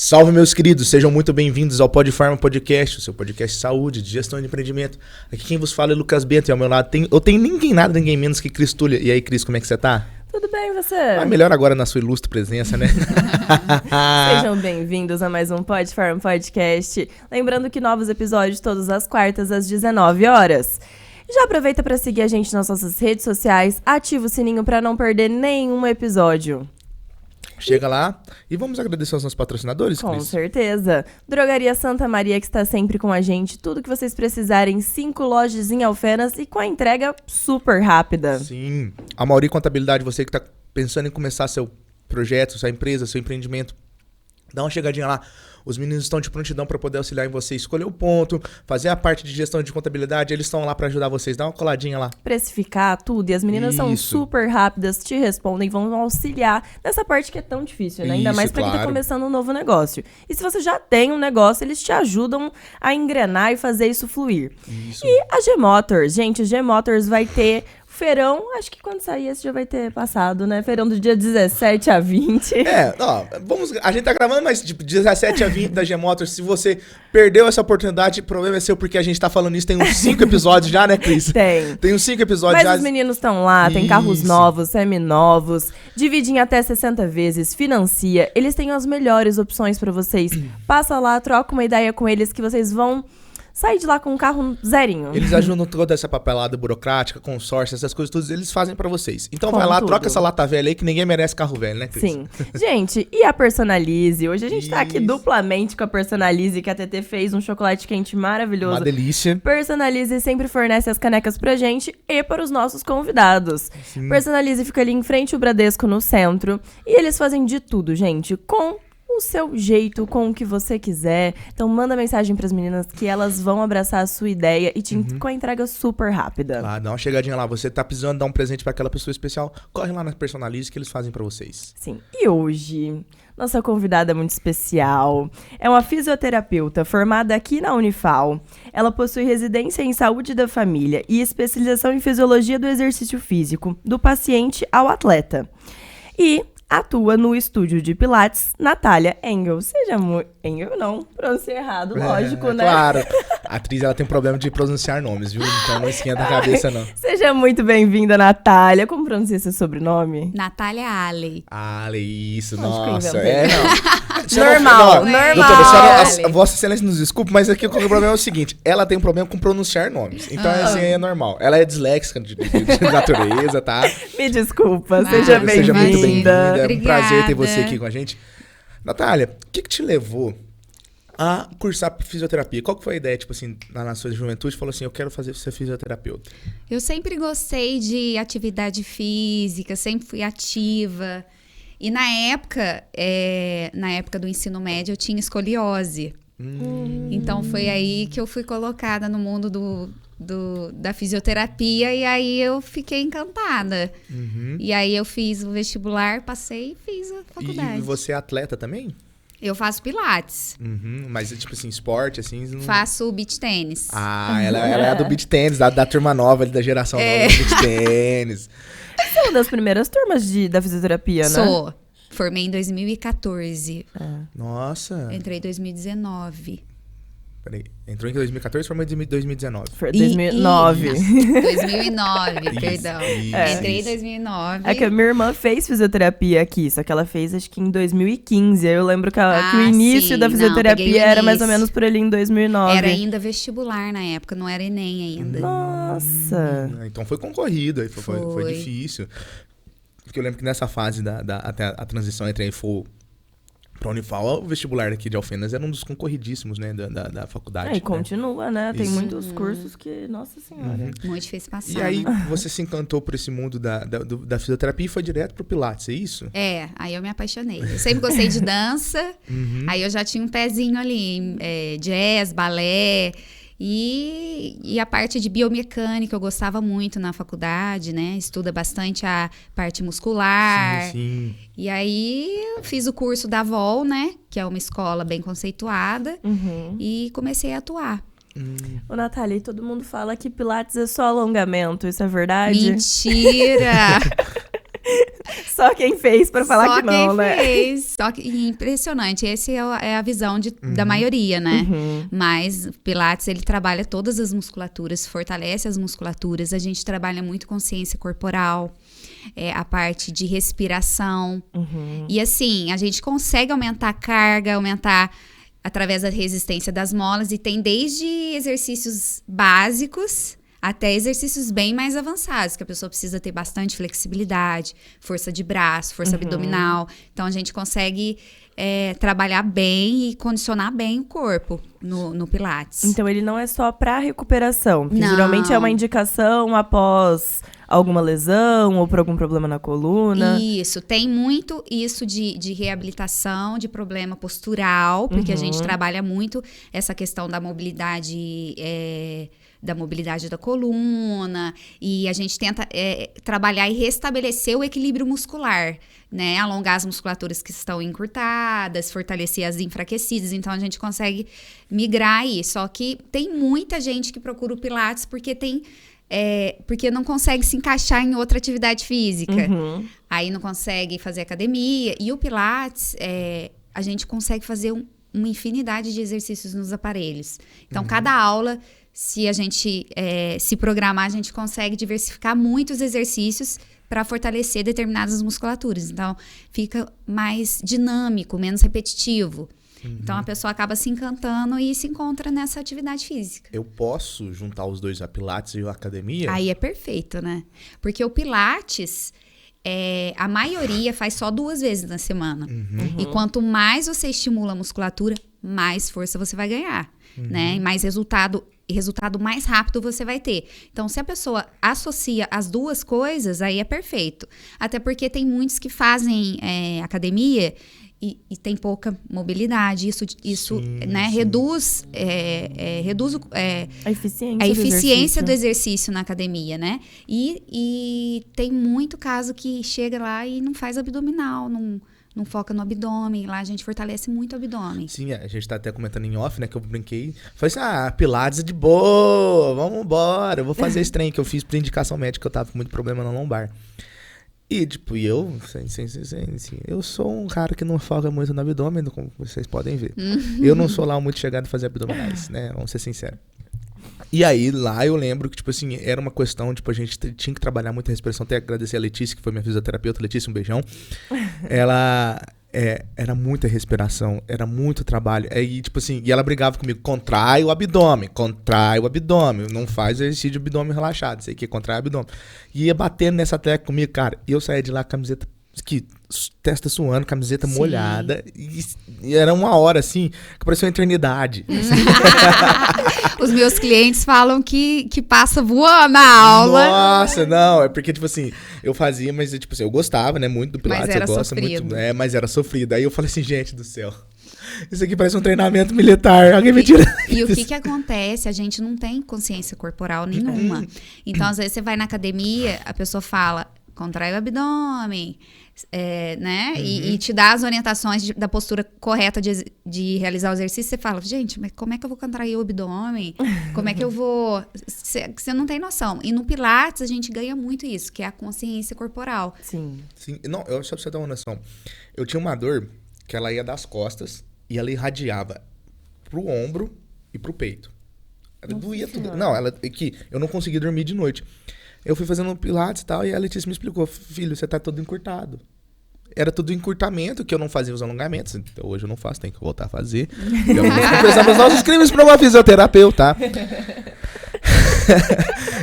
Salve, meus queridos, sejam muito bem-vindos ao Podfarma Podcast, o seu podcast de saúde, de gestão de empreendimento. Aqui quem vos fala é Lucas Bento e ao meu lado eu tenho ninguém menos que Cris Tullia. E aí, Cris, como é que você tá? Tudo bem, você? Melhor agora na sua ilustre presença, né? Sejam bem-vindos a mais um Podfarma Podcast. Lembrando que novos episódios todas as quartas às 19 horas. Já aproveita para seguir a gente nas nossas redes sociais, ativa o sininho para não perder nenhum episódio. Chega lá e vamos agradecer aos nossos patrocinadores, Cris? Com certeza. Drogaria Santa Maria, que está sempre com a gente. Tudo que vocês precisarem, 5 lojas em Alfenas e com a entrega super rápida. Sim. A Mauri Contabilidade, você que está pensando em começar seu projeto, sua empresa, seu empreendimento, dá uma chegadinha lá. Os meninos estão de prontidão para poder auxiliar em você escolher o ponto, fazer a parte de gestão de contabilidade. Eles estão lá para ajudar vocês. Dá uma coladinha lá. Precificar tudo. E as meninas são super rápidas, te respondem, vão auxiliar nessa parte que é tão difícil, né? Ainda mais para quem tá começando um novo negócio. E se você já tem um negócio, eles te ajudam a engrenar e fazer isso fluir. Isso. E a G-Motors. Gente, a G-Motors vai ter feirão, acho que quando sair esse já vai ter passado, né? Feirão do dia 17 a 20. A gente tá gravando, mas tipo, 17 a 20 da G-Motors, se você perdeu essa oportunidade, o problema é seu, porque a gente tá falando isso tem uns 5 episódios já, né, Cris? Tem uns 5 episódios já. Mas os meninos estão lá, tem carros novos, seminovos, dividem até 60 vezes, financia, eles têm as melhores opções pra vocês. Passa lá, troca uma ideia com eles que vocês vão sair de lá com um carro zerinho. Eles ajudam toda essa papelada burocrática, consórcio, essas coisas todas, eles fazem pra vocês. Então vai lá, troca essa lata velha aí que ninguém merece carro velho, né, Cris? Sim. Gente, e a Personalize? Hoje a gente tá aqui duplamente com a Personalize, que a TT fez um chocolate quente maravilhoso. Uma delícia. Personalize sempre fornece as canecas pra gente e para os nossos convidados. Sim. Personalize fica ali em frente ao Bradesco, no centro. E eles fazem de tudo, gente, com o seu jeito, com o que você quiser. Então manda mensagem pras meninas que elas vão abraçar a sua ideia e com a entrega super rápida. Lá, dá uma chegadinha lá. Você tá precisando dar um presente pra aquela pessoa especial, corre lá na Personalize que eles fazem pra vocês. Sim. E hoje, nossa convidada é muito especial. É uma fisioterapeuta formada aqui na Unifal. Ela possui residência em saúde da família e especialização em fisiologia do exercício físico, do paciente ao atleta. E atua no estúdio de Pilates, Natália Engel. Seja muito... Engel não, pronunciei errado, lógico, né? Claro. A atriz, ela tem um problema de pronunciar nomes, viu? Então não esquenta a cabeça, não. Seja muito bem-vinda, Natália. Como pronuncia seu sobrenome? Natália Ale. Ale, isso, Acho nossa. Não. Normal. Doutora, senhora, Vossa Excelência nos desculpe, mas aqui o problema é o seguinte, ela tem um problema com pronunciar nomes. Então, assim, é normal. Ela é disléxica de natureza, tá? Me desculpa, seja bem-vinda. Seja muito bem-vinda. É um Obrigada. prazer ter você aqui com a gente. Natália, o que te levou a cursar fisioterapia? Qual que foi a ideia, tipo assim, na sua juventude? Falou assim, eu quero ser fisioterapeuta. Eu sempre gostei de atividade física, sempre fui ativa. E na época do ensino médio, eu tinha escoliose. Então foi aí que eu fui colocada no mundo da fisioterapia e aí eu fiquei encantada. E aí eu fiz o vestibular, passei e fiz a faculdade. E você é atleta também? Eu faço pilates. Mas tipo assim, esporte, assim... Não... Faço beach tênis. Ela é a do beach tênis, da turma nova, da geração nova do beach tênis. Você é uma das primeiras turmas da fisioterapia, né? Sou. Formei em 2014. Nossa. Entrei em 2019. Peraí, entrou em 2014 e formou em 2019. Foi 2009. 2009, perdão. Entrei em 2009. É que a minha irmã fez fisioterapia aqui, só que ela fez acho que em 2015. Aí eu lembro que o início da fisioterapia era mais ou menos por ali em 2009. Era ainda vestibular na época, não era Enem ainda. Nossa. Então foi concorrido, aí foi difícil. Porque eu lembro que nessa fase até a transição entre a Info pra Unifal, o vestibular aqui de Alfenas era um dos concorridíssimos, né, da faculdade. E continua, né? Tem Isso. muitos cursos que, nossa senhora. Muito difícil passar. E aí você se encantou por esse mundo da fisioterapia e foi direto pro Pilates, é isso? Aí eu me apaixonei. Eu sempre gostei de dança, aí eu já tinha um pezinho ali, jazz, balé. E a parte de biomecânica eu gostava muito na faculdade, né? Estuda bastante a parte muscular. Sim. E aí eu fiz o curso da VOL, né? Que é uma escola bem conceituada. E comecei a atuar. Ô, Natália, todo mundo fala que Pilates é só alongamento, isso é verdade? Mentira! Só Só quem fez pra falar Só que não, quem né? fez. E impressionante. Essa é a visão da maioria, né? Mas o Pilates, ele trabalha todas as musculaturas, fortalece as musculaturas. A gente trabalha muito consciência corporal, a parte de respiração. E assim, a gente consegue aumentar a carga, aumentar através da resistência das molas. E tem desde exercícios básicos até exercícios bem mais avançados, que a pessoa precisa ter bastante flexibilidade, força de braço, força abdominal. Então, a gente consegue trabalhar bem e condicionar bem o corpo no Pilates. Então, ele não é só pra recuperação, que Não. geralmente é uma indicação após alguma lesão ou por algum problema na coluna. Isso, tem muito isso de reabilitação, de problema postural, porque a gente trabalha muito essa questão da mobilidade da coluna, e a gente tenta trabalhar e restabelecer o equilíbrio muscular, né? Alongar as musculaturas que estão encurtadas, fortalecer as enfraquecidas, então a gente consegue migrar aí. Só que tem muita gente que procura o Pilates porque não consegue se encaixar em outra atividade física. Aí não consegue fazer academia. E o Pilates, a gente consegue fazer uma infinidade de exercícios nos aparelhos. Então, cada aula, se a gente se programar, a gente consegue diversificar muitos exercícios para fortalecer determinadas musculaturas. Então, fica mais dinâmico, menos repetitivo. Então, a pessoa acaba se encantando e se encontra nessa atividade física. Eu posso juntar os dois, a Pilates e a academia? Aí é perfeito, né? Porque o Pilates, a maioria faz só 2 vezes na semana. E quanto mais você estimula a musculatura, mais força você vai ganhar, né? E mais resultado mais rápido você vai ter. Então, se a pessoa associa as duas coisas, aí é perfeito. Até porque tem muitos que fazem academia e tem pouca mobilidade. Isso né, reduz A eficiência, a eficiência do exercício na academia, né? E tem muito caso que chega lá e não faz abdominal, não foca no abdômen. Lá a gente fortalece muito o abdômen. Sim, a gente tá até comentando em off, né? Que eu brinquei. Falei assim, Pilates é de boa, vamos embora. Eu vou fazer esse trem que eu fiz por indicação médica, eu tava com muito problema na lombar. E, tipo, eu sou um cara que não foca muito no abdômen, como vocês podem ver. Eu não sou lá muito chegado a fazer abdominais, né? Vamos ser sinceros. E aí, lá eu lembro que, tipo assim, era uma questão, tipo, a gente tinha que trabalhar muito a respiração. Até agradecer a Letícia, que foi minha fisioterapeuta. Letícia, um beijão. Ela... era muita respiração, era muito trabalho. Aí, tipo assim, e ela brigava comigo, contrai o abdômen, não faz exercício de abdômen relaxado, isso aí que contrai o abdômen. E ia batendo nessa tecla comigo, cara, e eu saía de lá, camiseta, testa suando, camiseta molhada, e era 1 hora, assim, que parecia uma eternidade. Os meus clientes falam que passa voando a aula. Nossa, não, é porque, tipo assim, eu fazia, mas, tipo assim, eu gostava, né, muito do Pilates, Mas era eu gosto sofrido. muito, mas era sofrido. Aí eu falei assim, gente do céu, isso aqui parece um treinamento militar, alguém me tira. E o que acontece? A gente não tem consciência corporal nenhuma. Então, às vezes, você vai na academia, a pessoa fala, contrai o abdômen, né? E te dá as orientações da postura correta de realizar o exercício. Você fala, gente, mas como é que eu vou contrair o abdômen? Como é que eu vou... Você não tem noção. E no Pilates, a gente ganha muito isso, que é a consciência corporal. Sim. Sim, não, só pra você dar uma noção. Eu tinha uma dor que ela ia das costas e ela irradiava pro ombro e pro peito. Ela doía tudo. Não, eu não conseguia dormir de noite. Eu fui fazendo Pilates e tal, e a Letícia me explicou, filho, você tá todo encurtado. Era tudo encurtamento, que eu não fazia os alongamentos. Então, hoje eu não faço, tem que voltar a fazer. Eu vou confessar os nossos crimes pra uma fisioterapeuta, tá?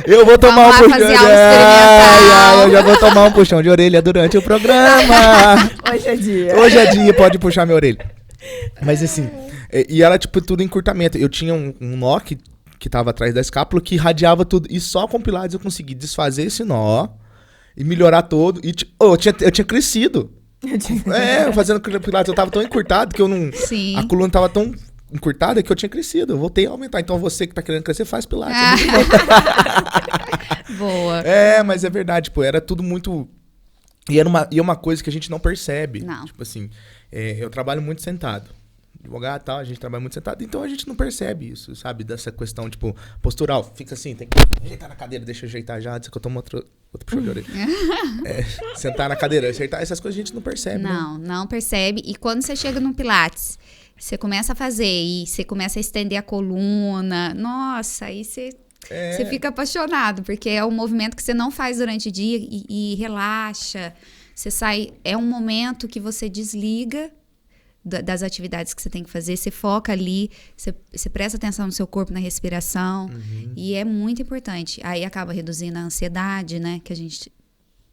Eu vou tomar Vamos um lá puxão fazer aula experimental. Eu já vou tomar um puxão de orelha durante o programa. Hoje é dia. Hoje é dia, pode puxar minha orelha. Mas assim, e era tipo tudo encurtamento. Eu tinha um nó que tava atrás da escápula, que irradiava tudo. E só com Pilates eu consegui desfazer esse nó e melhorar todo. E eu tinha crescido. Fazendo Pilates eu tava tão encurtado que eu não... Sim. A coluna tava tão encurtada que eu tinha crescido. Eu voltei a aumentar. Então você que tá querendo crescer, faz Pilates. Boa. Mas é verdade. Tipo, era tudo muito... E é uma coisa que a gente não percebe. Não. Tipo assim, eu trabalho muito sentado. Advogado e tal, a gente trabalha muito sentado, então a gente não percebe isso, sabe? Dessa questão, tipo, postural. Fica assim, tem que ajeitar na cadeira, deixa eu ajeitar já, antes que eu tomo Outro puxão de orelha. Sentar na cadeira, acertar, essas coisas a gente não percebe, né? Não percebe. E quando você chega no Pilates, você começa a fazer e você começa a estender a coluna. Nossa, aí você fica apaixonado, porque é um movimento que você não faz durante o dia e relaxa. Você sai... É um momento que você desliga das atividades que você tem que fazer, você foca ali, você presta atenção no seu corpo, na respiração, e é muito importante. Aí acaba reduzindo a ansiedade, né, que a gente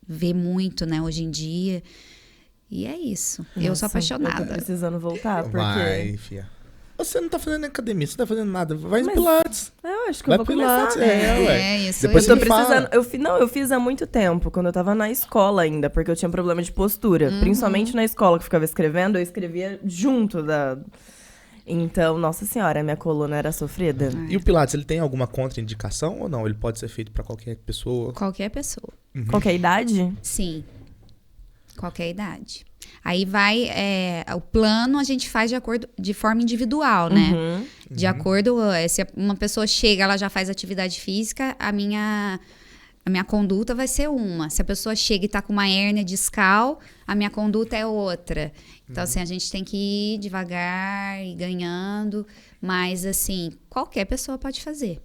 vê muito, né, hoje em dia. E é isso. Nossa, eu sou apaixonada. Eu tô precisando voltar, porque... Vai, fia. Você não tá fazendo academia, você não tá fazendo nada. Vai no Pilates. Eu acho que Vai eu vou Pilates, começar. ué. Isso. Depois Eu você tô me fala. precisando. Eu fiz há muito tempo, quando eu tava na escola ainda, porque eu tinha problema de postura. Principalmente na escola que eu ficava escrevendo, eu escrevia junto da. Então, nossa senhora, minha coluna era sofrida. E o Pilates, ele tem alguma contraindicação ou não? Ele pode ser feito pra qualquer pessoa? Qualquer pessoa. Qualquer idade? Sim. Qualquer idade. Aí vai... o plano a gente faz de forma individual, né? De acordo... Se uma pessoa chega, ela já faz atividade física, a minha conduta vai ser uma. Se a pessoa chega e tá com uma hérnia discal, a minha conduta é outra. Então, assim, a gente tem que ir devagar e ganhando. Mas, assim, qualquer pessoa pode fazer.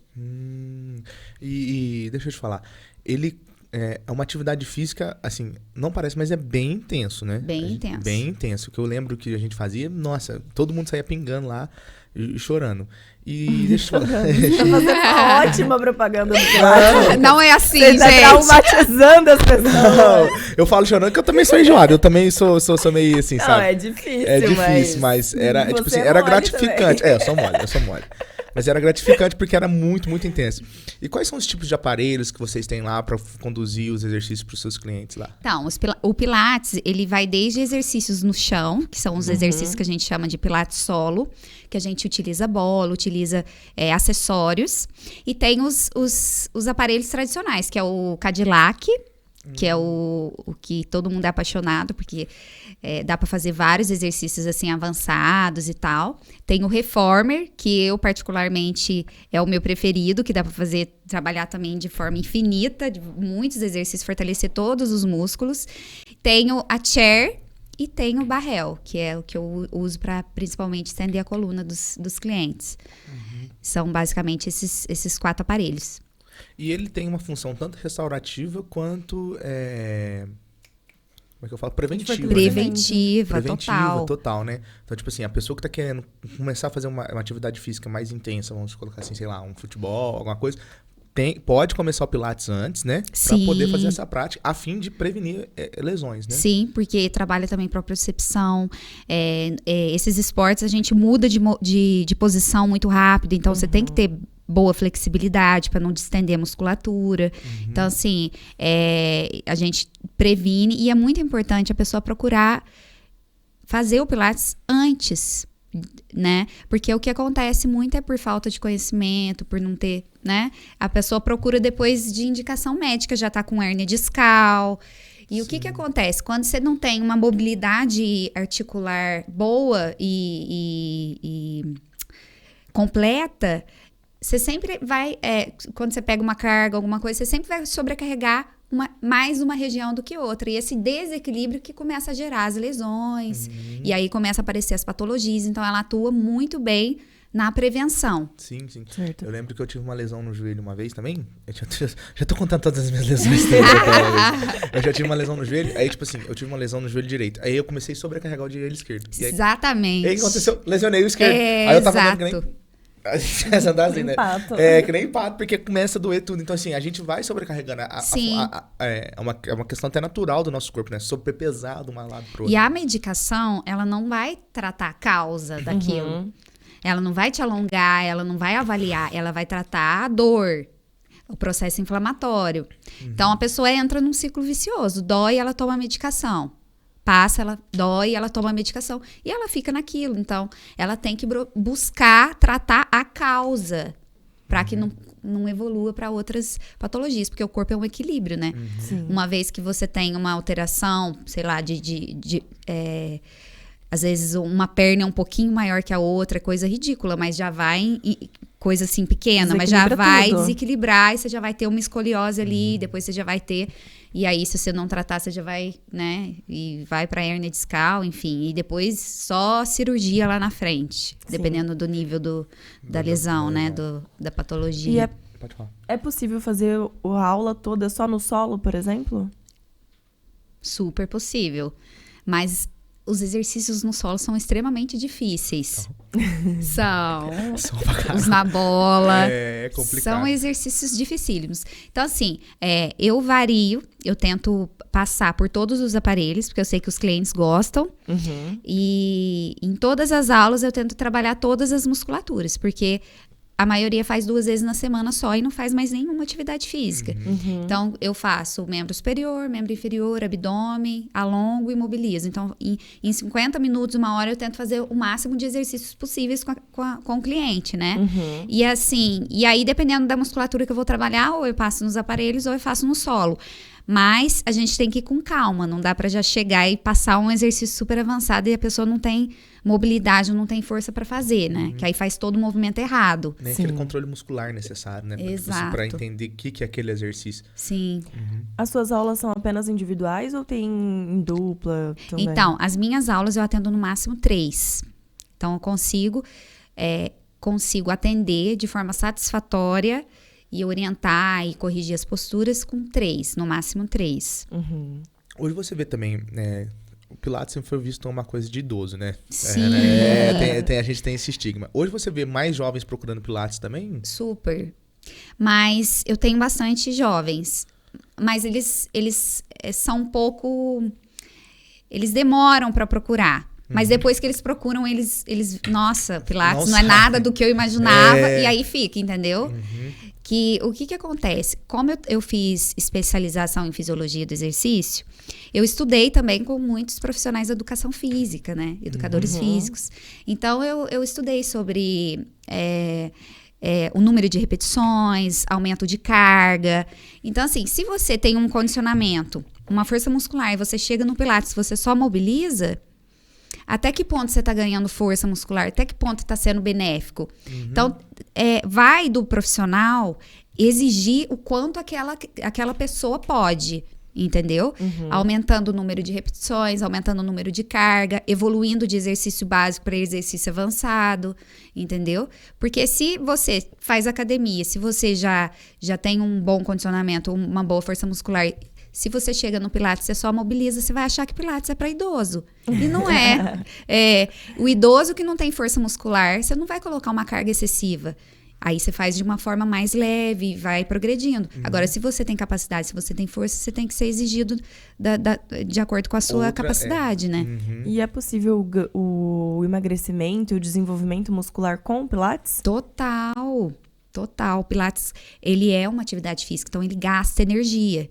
E deixa eu te falar. Ele é uma atividade física, assim, não parece, mas é bem intenso, né? Bem intenso. Bem intenso. O que eu lembro que a gente fazia, nossa, todo mundo saía pingando lá e chorando. E deixa eu te falar. Tá fazendo uma ótima propaganda do Pilates. Não é assim, Você tá gente. traumatizando as pessoas. Não, eu falo chorando porque eu também sou enjoado. Eu também sou meio assim, Não, sabe? é difícil, É difícil, mas era, tipo assim, era gratificante. Eu sou mole. Mas era gratificante porque era muito, muito intenso. E quais são os tipos de aparelhos que vocês têm lá para conduzir os exercícios para os seus clientes lá? Então, o Pilates, ele vai desde exercícios no chão, que são os exercícios que a gente chama de Pilates solo, que a gente utiliza bola, utiliza acessórios. E tem os aparelhos tradicionais, que é o Cadillac, que é o que todo mundo é apaixonado, porque dá para fazer vários exercícios assim avançados e tal. Tem o Reformer, que eu particularmente é o meu preferido, que dá para trabalhar também de forma infinita, de muitos exercícios, fortalecer todos os músculos. Tenho a Chair e tenho o Barrel, que é o que eu uso para principalmente estender a coluna dos clientes. São basicamente esses 4 aparelhos. E ele tem uma função tanto restaurativa quanto, como é que eu falo? Preventiva. Preventiva, Preventiva, total. né? Então, tipo assim, a pessoa que tá querendo começar a fazer uma atividade física mais intensa, vamos colocar assim, sei lá, um futebol, alguma coisa, pode começar o Pilates antes, né? Pra Sim. poder fazer essa prática, a fim de prevenir lesões, né? Sim, porque trabalha também propriocepção. Esses esportes a gente muda de posição muito rápido, então você tem que ter boa flexibilidade para não distender a musculatura. Então, assim, a gente previne e é muito importante a pessoa procurar fazer o Pilates antes, né? Porque o que acontece muito é por falta de conhecimento, por não ter, né? A pessoa procura depois de indicação médica, já tá com hérnia discal. E o que acontece? Quando você não tem uma mobilidade articular boa e completa, você sempre vai, quando você pega uma carga, alguma coisa, você sempre vai sobrecarregar mais uma região do que outra. E esse desequilíbrio que começa a gerar as lesões. E aí começa a aparecer as patologias. Então, ela atua muito bem na prevenção. Sim. Certo. Eu lembro que eu tive uma lesão no joelho uma vez também. Já tô contando todas as minhas lesões. Eu já tive uma lesão no joelho. Aí, tipo assim, eu tive uma lesão no joelho direito. Aí eu comecei a sobrecarregar o joelho esquerdo. E aí, Exatamente. E aí o que aconteceu? Lesionei o esquerdo. Aí eu tava andando que nem... Essa andar assim, né? Pato. Que nem pato, porque começa a doer tudo. Então, assim, a gente vai sobrecarregando. Sim. É uma questão até natural do nosso corpo, né? Sobrepesar de um lado pro outro. E a medicação, ela não vai tratar a causa daquilo. Ela não vai te alongar, ela não vai avaliar. Ela vai tratar a dor, o processo inflamatório. Então, a pessoa entra num ciclo vicioso. Dói, ela toma a medicação. Passa, ela dói, ela toma a medicação. E ela fica naquilo. Então, ela tem que buscar tratar a causa para que não evolua para outras patologias. Porque o corpo é um equilíbrio, né? Sim. Uma vez que você tem uma alteração, sei lá, Às vezes uma perna é um pouquinho maior que a outra, coisa ridícula, mas já vai coisa assim pequena, mas já vai desequilibrar e você já vai ter uma escoliose ali, depois você já vai ter, e aí se você não tratar, você já vai, né, e vai pra hérnia discal, enfim, e depois só cirurgia lá na frente, dependendo do nível da lesão, né, da patologia. E Pode falar. é possível fazer a aula toda só no solo, por exemplo? Super possível, mas os exercícios no solo são extremamente difíceis. São. Os na bola. É complicado. São exercícios dificílimos. Então, assim, eu vario, eu tento passar por todos os aparelhos, porque eu sei que os clientes gostam. E em todas as aulas eu tento trabalhar todas as musculaturas, porque a maioria faz 2 vezes na semana só e não faz mais nenhuma atividade física. Então, eu faço membro superior, membro inferior, abdômen, alongo e mobilizo. Então, em 50 minutos, 1 hora, eu tento fazer o máximo de exercícios possíveis com o cliente, né? E assim, e aí, dependendo da musculatura que eu vou trabalhar, ou eu passo nos aparelhos ou eu faço no solo. Mas a gente tem que ir com calma, não dá pra já chegar e passar um exercício super avançado e a pessoa não tem mobilidade, não tem força pra fazer, né? Que aí faz todo o movimento errado. Nem aquele controle muscular necessário, né? Exato. Pra entender o que é aquele exercício. Sim. As suas aulas são apenas individuais ou tem em dupla também? Então, as minhas aulas eu atendo no máximo 3. Então, eu consigo atender de forma satisfatória e orientar e corrigir as posturas com 3, no máximo 3. Hoje você vê também, o Pilates sempre foi visto como uma coisa de idoso, né? Sim. A gente tem esse estigma. Hoje você vê mais jovens procurando Pilates também? Super. Mas eu tenho bastante jovens. Mas eles são um pouco... Eles demoram para procurar. Mas depois que eles procuram, eles nossa, Pilates não é nada do que eu imaginava. E aí fica, entendeu? O que acontece? Como eu fiz especialização em fisiologia do exercício, eu estudei também com muitos profissionais da educação física, né? Educadores físicos. Então, eu estudei sobre o número de repetições, aumento de carga. Então, assim, se você tem um condicionamento, uma força muscular, e você chega no Pilates, você só mobiliza... Até que ponto você está ganhando força muscular? Até que ponto está sendo benéfico? Então, vai do profissional exigir o quanto aquela pessoa pode, entendeu? Aumentando o número de repetições, aumentando o número de carga, evoluindo de exercício básico para exercício avançado, entendeu? Porque se você faz academia, se você já tem um bom condicionamento, uma boa força muscular... Se você chega no Pilates, você só mobiliza, você vai achar que Pilates é para idoso. E não é. O idoso que não tem força muscular, você não vai colocar uma carga excessiva. Aí você faz de uma forma mais leve e vai progredindo. Agora, se você tem capacidade, se você tem força, você tem que ser exigido de acordo com a sua capacidade, né? E é possível o emagrecimento e o desenvolvimento muscular com o Pilates? Total. O Pilates, ele é uma atividade física, então ele gasta energia.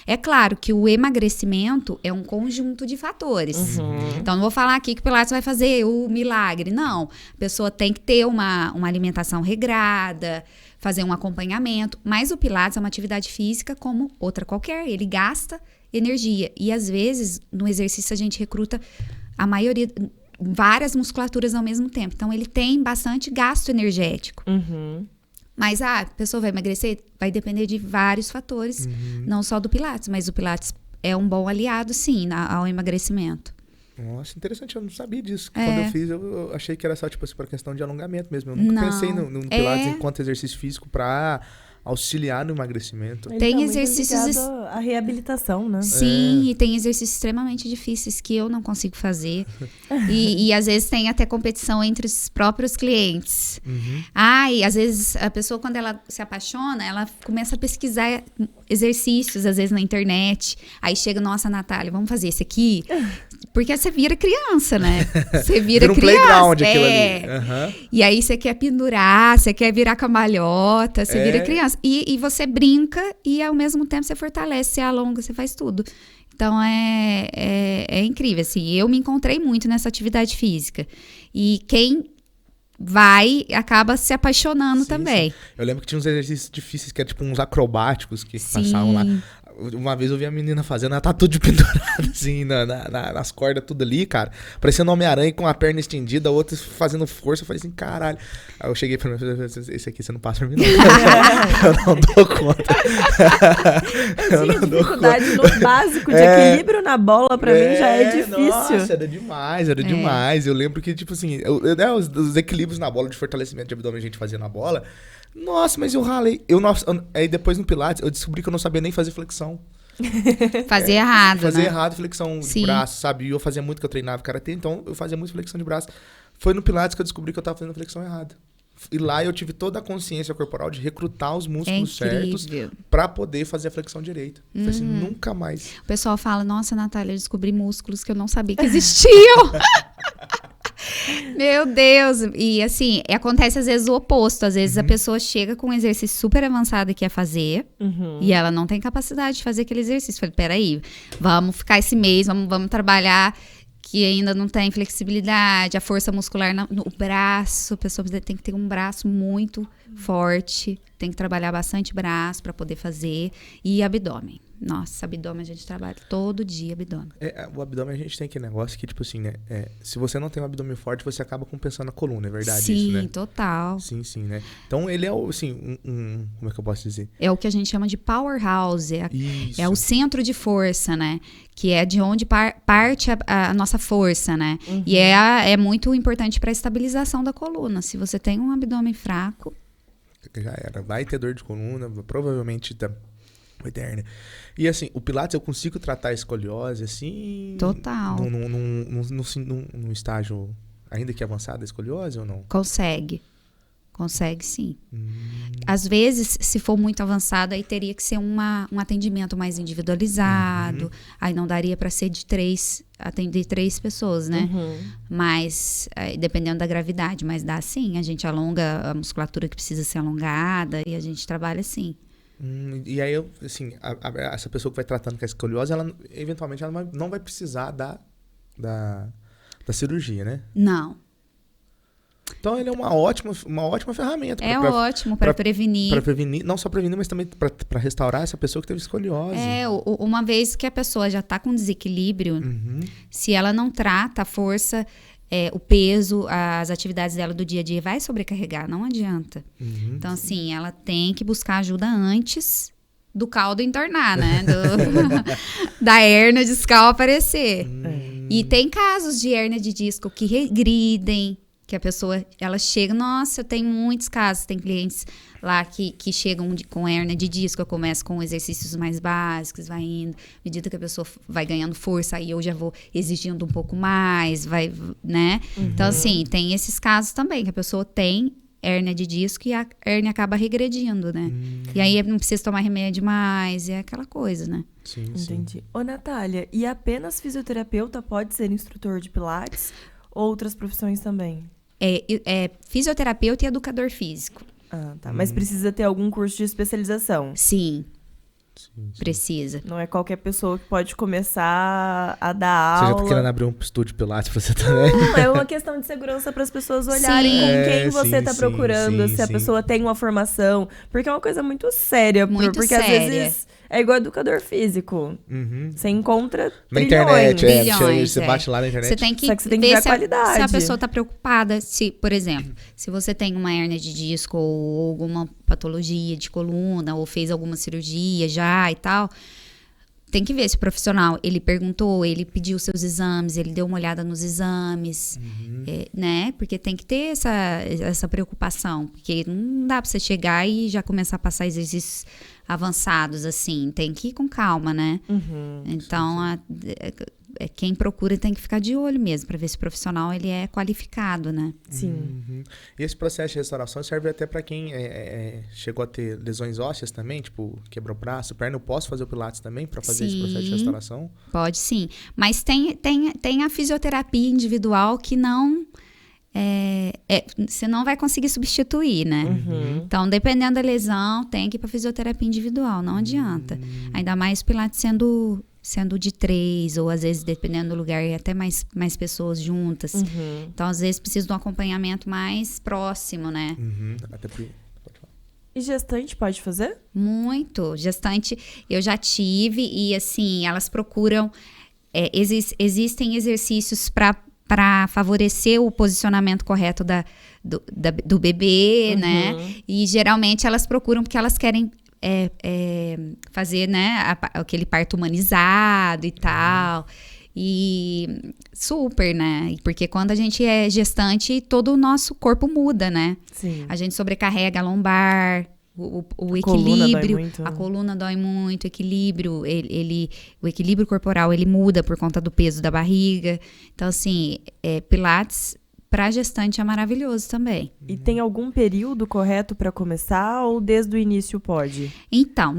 É claro que o emagrecimento é um conjunto de fatores. Então, não vou falar aqui que o Pilates vai fazer o milagre. Não. A pessoa tem que ter uma alimentação regrada, fazer um acompanhamento. Mas o Pilates é uma atividade física como outra qualquer. Ele gasta energia. E, às vezes, no exercício, a gente recruta a maioria... várias musculaturas ao mesmo tempo. Então, ele tem bastante gasto energético. Mas a pessoa vai emagrecer? Vai depender de vários fatores, não só do Pilates, mas o Pilates é um bom aliado, sim, ao emagrecimento. Nossa, interessante, eu não sabia disso. Quando eu fiz, eu achei que era só, tipo assim, para questão de alongamento mesmo. Eu nunca pensei no Pilates enquanto exercício físico para auxiliar no emagrecimento. Ele tem tá exercícios... a reabilitação, né? Sim, e tem exercícios extremamente difíceis que eu não consigo fazer. E às vezes tem até competição entre os próprios clientes. E às vezes a pessoa, quando ela se apaixona, ela começa a pesquisar exercícios, às vezes na internet. Aí chega, nossa, Natália, vamos fazer esse aqui? Porque você vira criança, né? Você vira um criança. Playground aquilo ali. E aí você quer pendurar, você quer virar cambalhota, você vira criança. E você brinca e ao mesmo tempo você fortalece, você alonga, você faz tudo. Então é incrível, assim. Eu me encontrei muito nessa atividade física. E quem vai acaba se apaixonando também. Sim. Eu lembro que tinha uns exercícios difíceis que eram tipo uns acrobáticos que passavam lá. Uma vez eu vi a menina fazendo, ela tá tudo de pendurada, assim, nas cordas, tudo ali, cara. Parecendo Homem-Aranha com a perna estendida, a outra fazendo força. Eu falei assim, caralho. Aí eu cheguei pra mim e falei, esse aqui você não passa pra mim, não. Eu não dou conta. Eu tinha dificuldade no básico de equilíbrio na bola, pra mim já é difícil. Nossa, era demais. Eu lembro que, tipo assim, os equilíbrios na bola de fortalecimento de abdômen que a gente fazia na bola. Nossa, mas eu ralei. Aí depois no Pilates eu descobri que eu não sabia nem fazer flexão. Fazer errado, Fazer né? errado flexão de Sim. braço, sabe? E eu fazia muito que eu treinava karatê, então eu fazia muito flexão de braço. Foi no Pilates que eu descobri que eu tava fazendo flexão errada. E lá eu tive toda a consciência corporal de recrutar os músculos certos pra poder fazer a flexão direita. Falei assim, nunca mais. O pessoal fala, nossa, Natália, eu descobri músculos que eu não sabia que existiam. Meu Deus. E assim, acontece às vezes o oposto. Às vezes a pessoa chega com um exercício super avançado e quer fazer, e ela não tem capacidade de fazer aquele exercício. Falei, peraí, vamos ficar esse mês, vamos trabalhar que ainda não tem flexibilidade, a força muscular no braço. A pessoa tem que ter um braço muito forte, tem que trabalhar bastante braço para poder fazer. E abdômen. Nossa, abdômen a gente trabalha todo dia, abdômen. O abdômen a gente tem aquele negócio que, tipo assim, né? Se você não tem um abdômen forte, você acaba compensando a coluna, é verdade isso, né? Sim, total. Sim, né? Então ele é, assim, como é que eu posso dizer? É o que a gente chama de powerhouse, Isso. é o centro de força, né? Que é de onde parte a nossa força, né? E é muito importante para a estabilização da coluna. Se você tem um abdômen fraco... Já era. Vai ter dor de coluna, provavelmente vai ter hérnia. E assim, o Pilates eu consigo tratar a escoliose, assim... Total. Num estágio ainda que avançado da escoliose ou não? Consegue sim. Às vezes, se for muito avançado, aí teria que ser um atendimento mais individualizado. Aí não daria para ser atender 3 pessoas, né? Mas, dependendo da gravidade, mas dá sim. A gente alonga a musculatura que precisa ser alongada e a gente trabalha assim. E aí, assim, essa pessoa que vai tratando com a escoliose, eventualmente ela não vai precisar da cirurgia, né? Não. Então ele é uma ótima ferramenta. Ótimo para prevenir. Para prevenir, não só prevenir, mas também para restaurar essa pessoa que teve escoliose. Uma vez que a pessoa já está com desequilíbrio, se ela não trata a força, o peso, as atividades dela do dia a dia, vai sobrecarregar, não adianta. Então, assim, ela tem que buscar ajuda antes do caldo entornar, né? Da hérnia discal aparecer. E tem casos de hérnia de disco que regridem, que a pessoa, ela chega, nossa, eu tenho muitos casos, tem clientes lá que chegam com hérnia de disco, eu começo com exercícios mais básicos, vai indo, à medida que a pessoa vai ganhando força, aí eu já vou exigindo um pouco mais, né? Então, assim, tem esses casos também, que a pessoa tem hérnia de disco e a hérnia acaba regredindo, né? E aí não precisa tomar remédio mais, é aquela coisa, né? Sim. Entendi. Ô, Natália, e apenas fisioterapeuta pode ser instrutor de Pilates? Outras profissões também? É fisioterapeuta e educador físico. Ah, tá. Mas precisa ter algum curso de especialização? Sim. Precisa. Não é qualquer pessoa que pode começar a dar aula. Você já tá querendo abrir um estúdio Pilates pra você também? Não, é uma questão de segurança para as pessoas olharem com quem você tá procurando, se a pessoa tem uma formação. Porque é uma coisa muito séria. Muito porque séria. às vezes é igual educador físico. Você encontra na trilhões. internet, você bate lá na internet. Você tem que, Só que você tem que ver a qualidade. Se a pessoa tá preocupada, por exemplo, se você tem uma hérnia de disco ou alguma patologia de coluna ou fez alguma cirurgia já e tal, tem que ver se o profissional, ele perguntou, ele pediu seus exames, ele deu uma olhada nos exames, né? Porque tem que ter essa preocupação, porque não dá pra você chegar e já começar a passar exercícios avançados, assim, tem que ir com calma, né? Então, quem procura tem que ficar de olho mesmo, para ver se o profissional ele é qualificado, né? Sim. E esse processo de restauração serve até para quem chegou a ter lesões ósseas também, tipo, quebrou o braço, perna. Eu posso fazer o Pilates também para fazer esse processo de restauração? Pode sim, mas tem a fisioterapia individual que não... você não vai conseguir substituir, né? Então, dependendo da lesão, tem que ir para fisioterapia individual, não adianta. Ainda mais o Pilates sendo de 3, ou às vezes, dependendo do lugar, até mais pessoas juntas. Então, às vezes, precisa de um acompanhamento mais próximo, né? Até porque... Pode falar. E gestante pode fazer? Muito. Gestante eu já tive e, assim, elas procuram... existem exercícios para favorecer o posicionamento correto do bebê, né? E, geralmente, elas procuram porque elas querem fazer, né, aquele parto humanizado e tal. E super, né? Porque quando a gente é gestante, todo o nosso corpo muda, né? Sim. A gente sobrecarrega a lombar, o Coluna equilíbrio. dói muito, A né? coluna dói muito, o equilíbrio, o equilíbrio corporal, ele muda por conta do peso da barriga. Então, assim, Pilates para gestante é maravilhoso também. E tem algum período correto para começar ou desde o início pode? Então,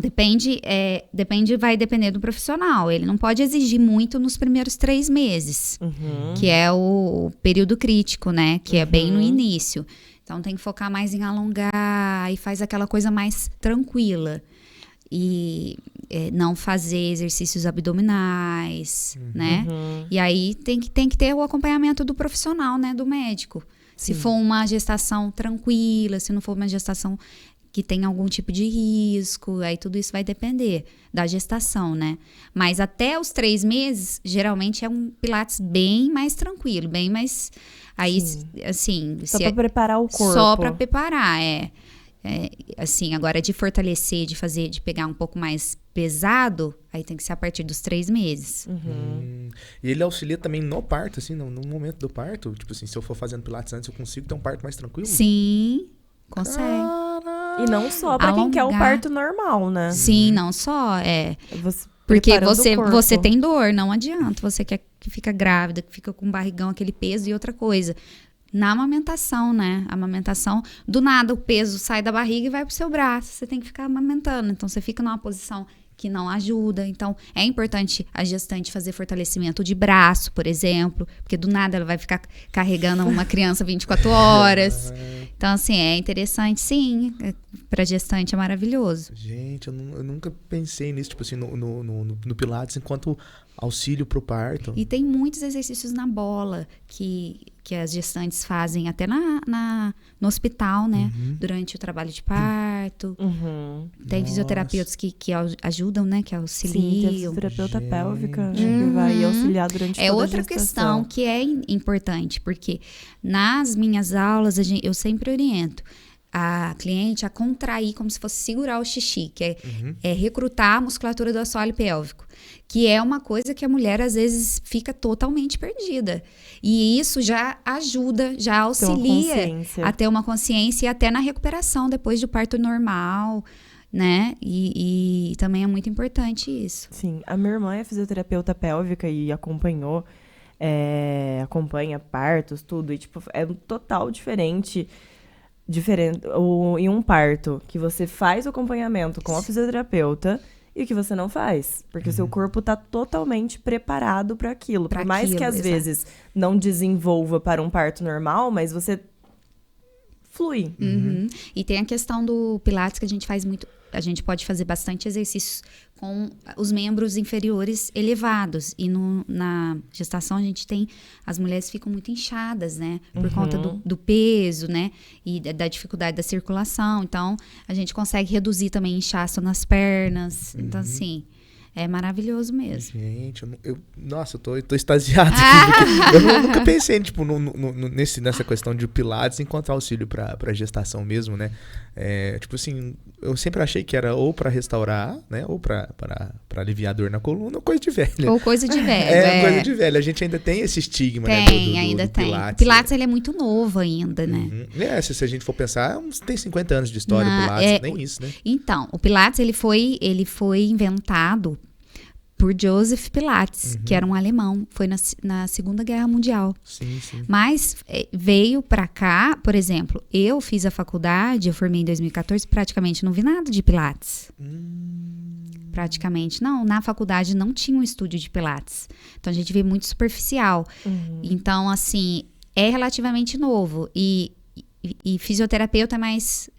vai depender do profissional. Ele não pode exigir muito nos primeiros 3 meses, que é o período crítico, né? Que é bem no início. Então, tem que focar mais em alongar e faz aquela coisa mais tranquila. E não fazer exercícios abdominais, né? E aí tem que ter o acompanhamento do profissional, né? Do médico. Se for uma gestação tranquila, se não for uma gestação que tem algum tipo de risco, aí tudo isso vai depender da gestação, né? Mas até os 3 meses, geralmente é um Pilates bem mais tranquilo, bem mais... Aí, assim... Só para preparar o corpo. Só para preparar, assim, agora de fortalecer, de pegar um pouco mais pesado, aí tem que ser a partir dos 3 meses. E ele auxilia também no parto, assim, no momento do parto? Tipo assim, se eu for fazendo Pilates antes, eu consigo ter um parto mais tranquilo? Sim, consegue. E não só para quem quer o parto normal, né? Sim, não só, Porque preparando o corpo. você tem dor, não adianta. Você quer que fica grávida, que fica com barrigão, aquele peso e outra coisa. Na amamentação, né? Amamentação, do nada o peso sai da barriga e vai pro seu braço. Você tem que ficar amamentando. Então, você fica numa posição que não ajuda. Então, é importante a gestante fazer fortalecimento de braço, por exemplo. Porque do nada ela vai ficar carregando uma criança 24 horas. Então, assim, é interessante, sim. Pra gestante é maravilhoso. Gente, eu nunca pensei nisso, tipo assim, no Pilates enquanto auxílio pro parto. E tem muitos exercícios na bola que as gestantes fazem até no hospital, né? Durante o trabalho de parto. Tem fisioterapeutas que ajudam, né? Que auxiliam. Sim, tem a fisioterapeuta pélvica, né, que vai auxiliar durante toda a outra gestação. questão que é importante, porque nas minhas aulas eu sempre oriento a cliente a contrair como se fosse segurar o xixi, que é recrutar a musculatura do assoalho pélvico, que é uma coisa que a mulher às vezes fica totalmente perdida. E isso já ajuda, já auxilia a ter uma consciência e até na recuperação depois do parto normal, né? E também é muito importante isso. Sim, a minha irmã é fisioterapeuta pélvica e acompanha partos, tudo, e tipo, é total diferente em um parto, que você faz o acompanhamento com a fisioterapeuta e o que você não faz. Porque o seu corpo tá totalmente preparado para aquilo. Por mais que às vezes não desenvolva para um parto normal, mas você flui. E tem a questão do Pilates que a gente faz muito. A gente pode fazer bastante exercícios com os membros inferiores elevados. E na gestação a gente tem... As mulheres ficam muito inchadas, né? Por conta do peso, né? E da dificuldade da circulação. Então, a gente consegue reduzir também inchaço nas pernas. Então, assim... É maravilhoso mesmo. Gente, nossa, eu tô extasiado aqui. Eu nunca pensei, tipo, nessa questão de Pilates enquanto auxílio pra gestação mesmo, né? Tipo assim, eu sempre achei que era ou pra restaurar, né? Ou pra aliviar a dor na coluna, ou coisa de velha. Ou coisa de velho. Coisa de velha. A gente ainda tem esse estigma, né? Ainda do tem. Pilates. O Pilates, ele é muito novo ainda, né? Se a gente for pensar, tem 50 anos de história o Pilates, nem isso, né? Então, o Pilates, ele foi inventado por Joseph Pilates, que era um alemão. Foi na Segunda Guerra Mundial. Sim. Mas veio pra cá, por exemplo, eu fiz a faculdade, eu formei em 2014, praticamente não vi nada de Pilates. Praticamente não. Na faculdade não tinha um estúdio de Pilates. Então, a gente vê muito superficial. Então, assim, é relativamente novo. E fisioterapeuta é mais...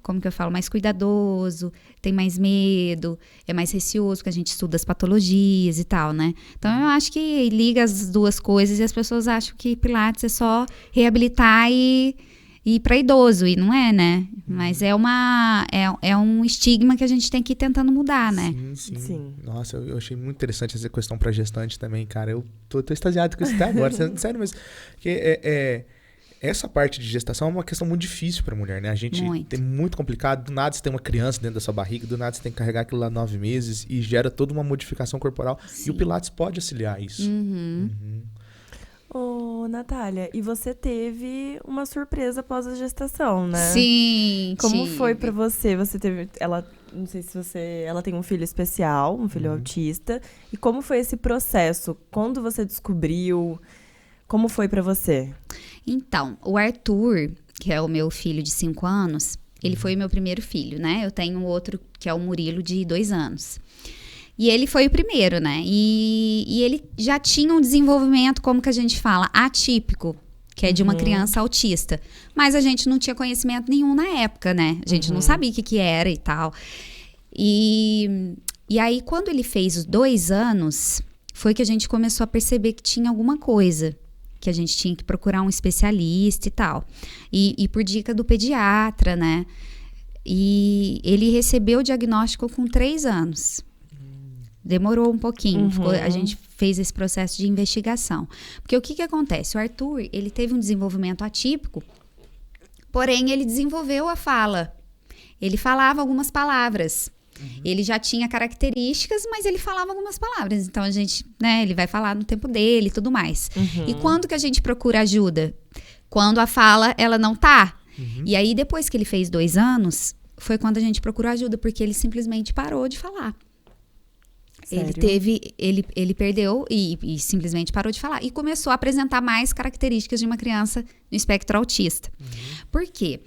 como que eu falo, mais cuidadoso, tem mais medo, é mais receoso, porque a gente estuda as patologias e tal, né? Então, eu acho que liga as duas coisas e as pessoas acham que Pilates é só reabilitar e e para idoso, e não é, né? Mas é um estigma que a gente tem que ir tentando mudar, né? Sim. Nossa, eu achei muito interessante essa questão para gestante também, cara. Eu tô extasiado com isso até agora, sério, mas que essa parte de gestação é uma questão muito difícil para a mulher, né? A gente tem muito complicado. Do nada você tem uma criança dentro da sua barriga, do nada você tem que carregar aquilo lá 9 meses e gera toda uma modificação corporal. Sim. E o Pilates pode auxiliar isso. Ô, Natália, e você teve uma surpresa após a gestação, né? Sim. Como foi pra você? Você teve, não sei se ela tem um filho especial, um filho autista. E como foi esse processo? Quando você descobriu? Como foi pra você? Então, o Arthur, que é o meu filho de 5 anos, ele foi o meu primeiro filho, né? Eu tenho outro, que é o Murilo, de 2 anos. E ele foi o primeiro, né? E ele já tinha um desenvolvimento, como que a gente fala, atípico, que é de uma criança autista. Mas a gente não tinha conhecimento nenhum na época, né? A gente não sabia o que era e tal. E aí, quando ele fez os 2 anos, foi que a gente começou a perceber que tinha alguma coisa, que a gente tinha que procurar um especialista e tal. E por dica do pediatra, né? E ele recebeu o diagnóstico com 3 anos. Demorou um pouquinho, a gente fez esse processo de investigação. Porque o que acontece? O Arthur, ele teve um desenvolvimento atípico, porém ele desenvolveu a fala. Ele falava algumas palavras. Ele já tinha características, mas ele falava algumas palavras. Então a gente, né, ele vai falar no tempo dele e tudo mais. E quando que a gente procura ajuda? Quando a fala, ela não tá. E aí, depois que ele fez 2 anos, foi quando a gente procurou ajuda, porque ele simplesmente parou de falar. Sério? Ele perdeu e simplesmente parou de falar. E começou a apresentar mais características de uma criança no espectro autista. Por quê?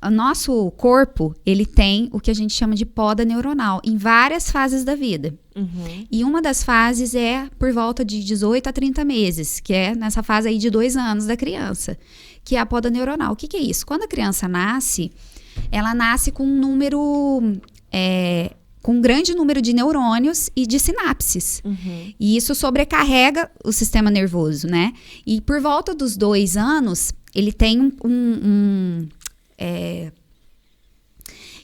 O nosso corpo, ele tem o que a gente chama de poda neuronal em várias fases da vida. E uma das fases é por volta de 18 a 30 meses, que é nessa fase aí de 2 anos da criança, que é a poda neuronal. O que é isso? Quando a criança nasce, ela nasce com um número... com um grande número de neurônios e de sinapses. E isso sobrecarrega o sistema nervoso, né? E por volta dos 2 anos, ele tem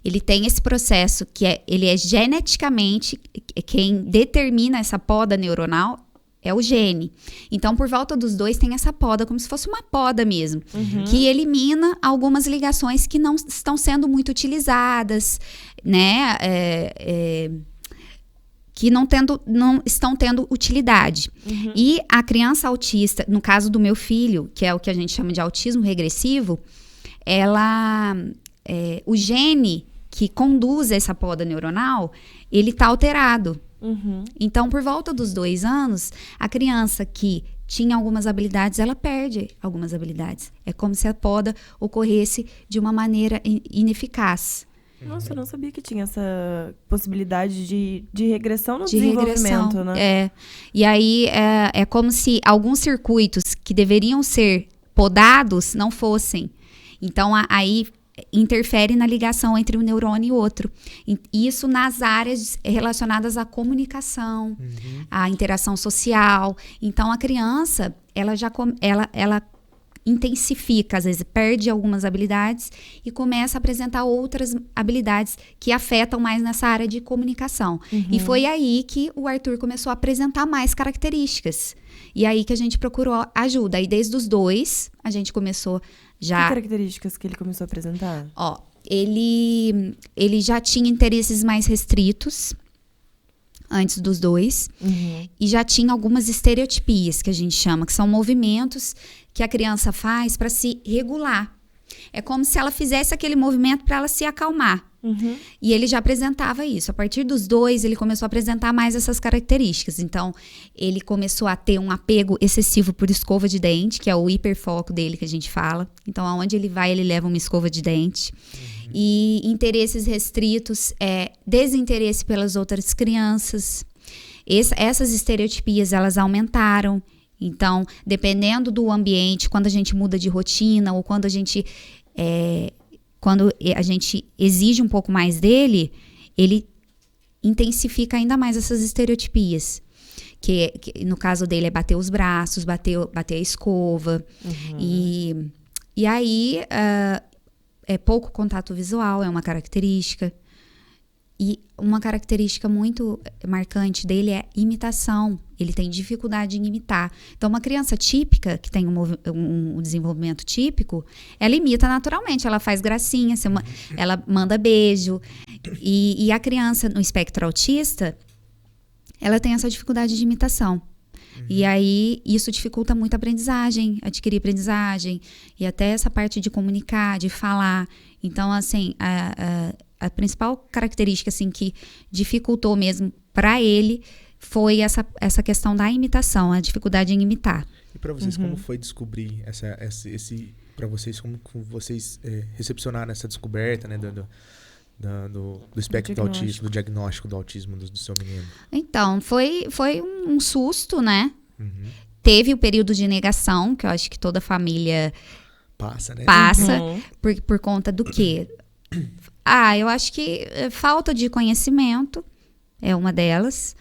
ele tem esse processo que ele é geneticamente, quem determina essa poda neuronal é o gene. Então, por volta dos 2, tem essa poda, como se fosse uma poda mesmo, que elimina algumas ligações que não estão sendo muito utilizadas, né? Que não estão tendo utilidade. E a criança autista, no caso do meu filho, que é o que a gente chama de autismo regressivo, o gene que conduz essa poda neuronal, ele está alterado. Então, por volta dos 2 anos, a criança que tinha algumas habilidades, ela perde algumas habilidades. É como se a poda ocorresse de uma maneira ineficaz. Nossa, eu não sabia que tinha essa possibilidade de regressão no desenvolvimento, né? E aí, é como se alguns circuitos que deveriam ser podados não fossem. Então, aí interfere na ligação entre um neurônio e outro. Isso nas áreas relacionadas à comunicação, à interação social. Então, a criança, ela intensifica, às vezes perde algumas habilidades e começa a apresentar outras habilidades que afetam mais nessa área de comunicação. E foi aí que o Arthur começou a apresentar mais características. E aí que a gente procurou ajuda. Aí desde os 2, a gente começou já... Que características que ele começou a apresentar? Ele já tinha interesses mais restritos antes dos 2 e já tinha algumas estereotipias, que a gente chama, que são movimentos que a criança faz para se regular. É como se ela fizesse aquele movimento para ela se acalmar. E ele já apresentava isso. A partir dos 2, ele começou a apresentar mais essas características. Então, ele começou a ter um apego excessivo por escova de dente, que é o hiperfoco dele que a gente fala. Então, aonde ele vai, ele leva uma escova de dente. E interesses restritos, desinteresse pelas outras crianças. Essas estereotipias, elas aumentaram. Então, dependendo do ambiente, quando a gente muda de rotina ou quando a gente exige um pouco mais dele, ele intensifica ainda mais essas estereotipias. Que no caso dele é bater os braços, bater a escova. E aí, pouco contato visual é uma característica. E uma característica muito marcante dele é imitação. Ele tem dificuldade em imitar. Então, uma criança típica, que tem um desenvolvimento típico, ela imita naturalmente. Ela faz gracinha, ela manda beijo. E a criança no espectro autista, ela tem essa dificuldade de imitação. E aí, isso dificulta muito a aprendizagem, adquirir aprendizagem. E até essa parte de comunicar, de falar. Então, assim, a principal característica assim, que dificultou mesmo para ele foi essa questão da imitação, a dificuldade em imitar. E para vocês, como foi descobrir para vocês, como vocês recepcionaram essa descoberta, né, do espectro do autismo, do diagnóstico do autismo do seu menino? Então, foi um susto, né? Teve o período de negação, que eu acho que toda família passa, né? Por conta do quê? Eu acho que falta de conhecimento é uma delas.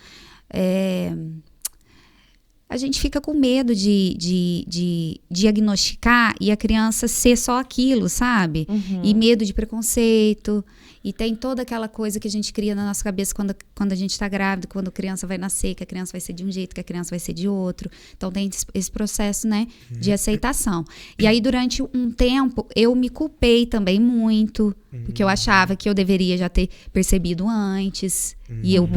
A gente fica com medo de diagnosticar e a criança ser só aquilo, sabe? E medo de preconceito. E tem toda aquela coisa que a gente cria na nossa cabeça quando a gente está grávida, quando a criança vai nascer, que a criança vai ser de um jeito, que a criança vai ser de outro. Então tem esse processo, né, de aceitação. E aí, durante um tempo, eu me culpei também muito, porque eu achava que eu deveria já ter percebido antes. E eu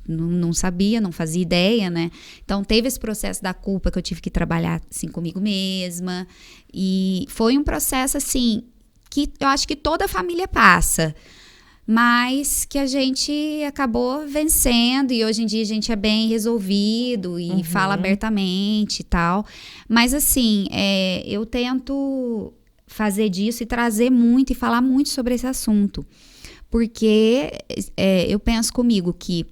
não sabia, não fazia ideia, né? Então teve esse processo da culpa que eu tive que trabalhar assim, comigo mesma. E foi um processo, assim, que eu acho que toda a família passa. Mas que a gente acabou vencendo e hoje em dia a gente é bem resolvido e fala abertamente e tal. Mas assim, eu tento fazer disso e trazer muito e falar muito sobre esse assunto. Porque eu penso comigo que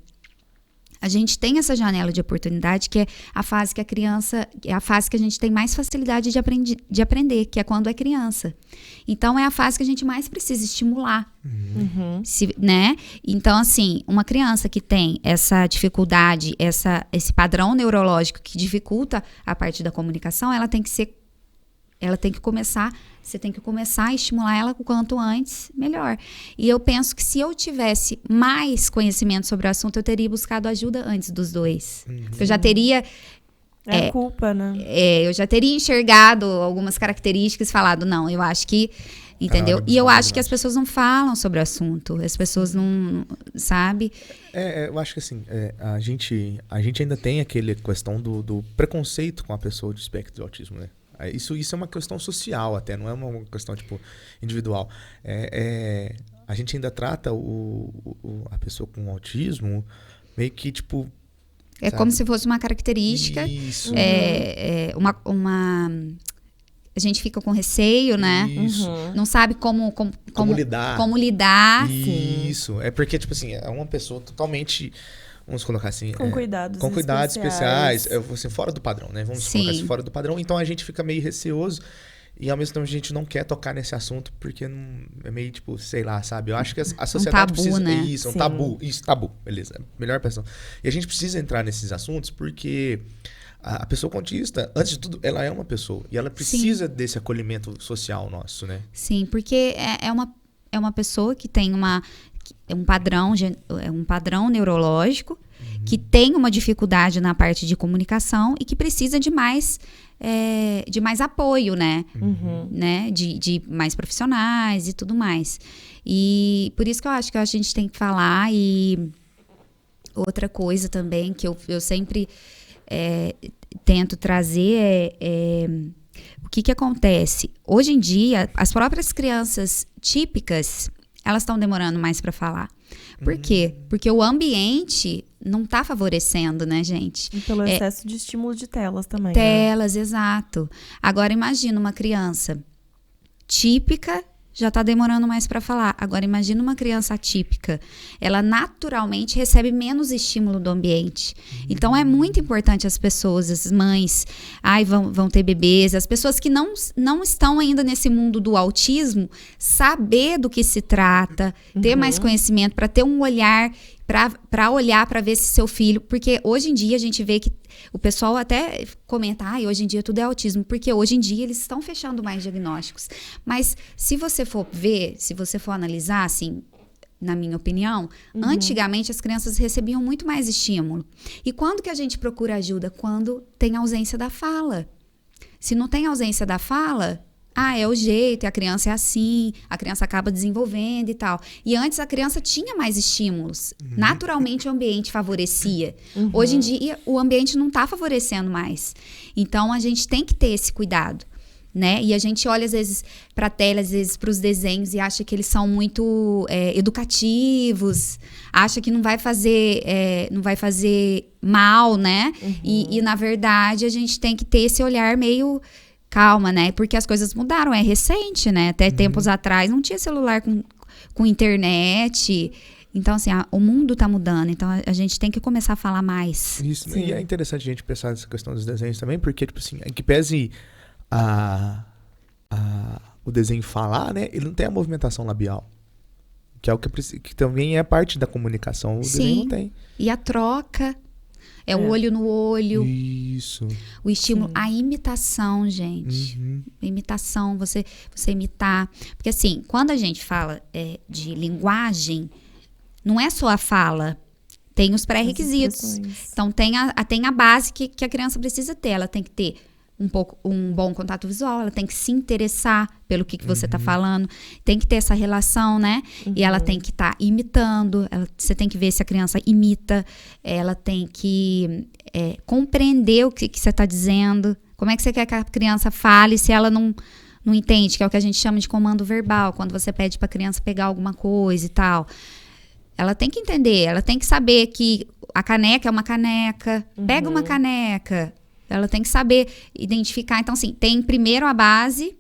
a gente tem essa janela de oportunidade, que é a fase que a criança, é a fase que a gente tem mais facilidade de aprender, que é quando é criança. Então, é a fase que a gente mais precisa estimular, né? Então, assim, uma criança que tem essa dificuldade, esse padrão neurológico que dificulta a parte da comunicação, você tem que começar a estimular ela o quanto antes, melhor. E eu penso que se eu tivesse mais conhecimento sobre o assunto, eu teria buscado ajuda antes dos dois. Eu já teria... É culpa, né? Eu já teria enxergado algumas características e falado, não, eu acho que... Entendeu? E eu acho que as pessoas não falam sobre o assunto. As pessoas não... Sabe? Eu acho que assim, a gente ainda tem aquela questão do preconceito com a pessoa de espectro de autismo, né? Isso é uma questão social até, não é uma questão, tipo, individual. A gente ainda trata a pessoa com autismo meio que, tipo... sabe? Como se fosse uma característica. Isso. A gente fica com receio, né? Isso. Não sabe como lidar. Como lidar. Isso. É porque, tipo assim, é uma pessoa totalmente... Vamos colocar assim... Com cuidados especiais. Assim, fora do padrão, né? Vamos colocar assim, fora do padrão. Então, a gente fica meio receoso. E, ao mesmo tempo, a gente não quer tocar nesse assunto. Porque é meio, tipo, sei lá, sabe? Eu acho que a sociedade precisa... Né? Isso, um tabu. Isso, tabu. Beleza. Melhor pessoa. E a gente precisa entrar nesses assuntos porque... A pessoa autista, antes de tudo, ela é uma pessoa. E ela precisa desse acolhimento social nosso, né? Sim, porque é uma pessoa que tem um padrão neurológico, que tem uma dificuldade na parte de comunicação e que precisa de mais apoio, né? Né? De mais profissionais e tudo mais. E por isso que eu acho que a gente tem que falar. E outra coisa também que eu sempre tento trazer o que acontece. Hoje em dia, as próprias crianças típicas, elas estão demorando mais para falar. Por quê? Porque o ambiente não está favorecendo, né, gente? E pelo excesso de estímulo de telas também. Telas, né? Exato. Agora, imagina uma criança típica, já está demorando mais para falar. Agora, imagina uma criança atípica. Ela naturalmente recebe menos estímulo do ambiente. Então, é muito importante as pessoas, as mães, vão ter bebês, as pessoas que não estão ainda nesse mundo do autismo, saber do que se trata, ter mais conhecimento, para ter um olhar para olhar, para ver se seu filho... Porque hoje em dia a gente vê que o pessoal até comenta, hoje em dia tudo é autismo, porque hoje em dia eles estão fechando mais diagnósticos. Mas se você for ver, se você for analisar, assim, na minha opinião, antigamente as crianças recebiam muito mais estímulo. E quando que a gente procura ajuda? Quando tem ausência da fala. Se não tem ausência da fala... é o jeito, a criança é assim, a criança acaba desenvolvendo e tal. E antes a criança tinha mais estímulos. Naturalmente o ambiente favorecia. Hoje em dia o ambiente não está favorecendo mais. Então a gente tem que ter esse cuidado, né? E a gente olha às vezes para a tela, às vezes para os desenhos e acha que eles são muito educativos, acha que não vai fazer mal, né? E na verdade a gente tem que ter esse olhar meio... calma, né? Porque as coisas mudaram, é recente, né? Até tempos atrás não tinha celular com internet. Então, assim, o mundo tá mudando. Então, a gente tem que começar a falar mais. Isso, Sim. e é interessante a gente pensar nessa questão dos desenhos também, porque, tipo assim, em que pese o desenho falar, né? Ele não tem a movimentação labial. Que é o que também é parte da comunicação. O desenho não tem. E a troca... o olho no olho. Isso. O estímulo, a imitação, gente. Imitação, você imitar. Porque assim, quando a gente fala de linguagem, não é só a fala. Tem os pré-requisitos. Então, tem a base que a criança precisa ter. Ela tem que ter um bom contato visual, ela tem que se interessar pelo que você está falando, tem que ter essa relação, né? E ela tem que estar imitando, você tem que ver se a criança imita, ela tem que compreender o que você está dizendo, como é que você quer que a criança fale se ela não entende, que é o que a gente chama de comando verbal, quando você pede para a criança pegar alguma coisa e tal. Ela tem que entender, ela tem que saber que a caneca é uma caneca, pega uma caneca. Ela tem que saber identificar. Então, assim, tem primeiro a base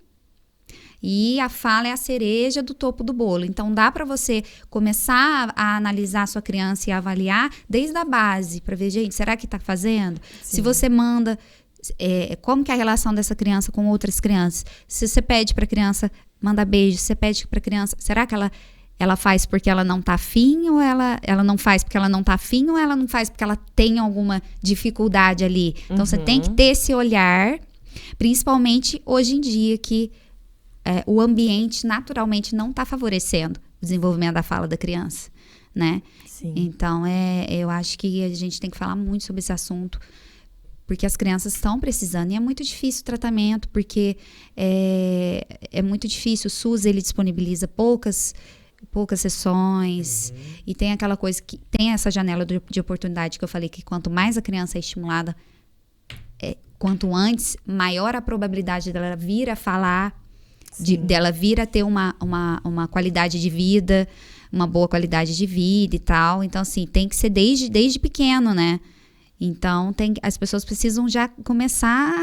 e a fala é a cereja do topo do bolo. Então, dá para você começar a analisar a sua criança e avaliar desde a base, para ver, gente, será que está fazendo? Sim. Se você manda... como que é a relação dessa criança com outras crianças? Se você pede para a criança mandar beijo, se você pede para a criança... Será que ela faz porque ela não tá afim, ou ela não faz porque ela não tá afim, ou ela não faz porque ela tem alguma dificuldade ali? Então, você tem que ter esse olhar, principalmente hoje em dia, que o ambiente naturalmente não tá favorecendo o desenvolvimento da fala da criança, né? Sim. Então, eu acho que a gente tem que falar muito sobre esse assunto, porque as crianças estão precisando. E é muito difícil o tratamento, porque é muito difícil. O SUS, ele disponibiliza poucas sessões, e tem aquela coisa que tem essa janela de oportunidade que eu falei, que quanto mais a criança é estimulada, quanto antes, maior a probabilidade dela vir a falar, dela vir a ter uma qualidade de vida, uma boa qualidade de vida e tal. Então, assim, tem que ser desde pequeno, né? Então, as pessoas precisam já começar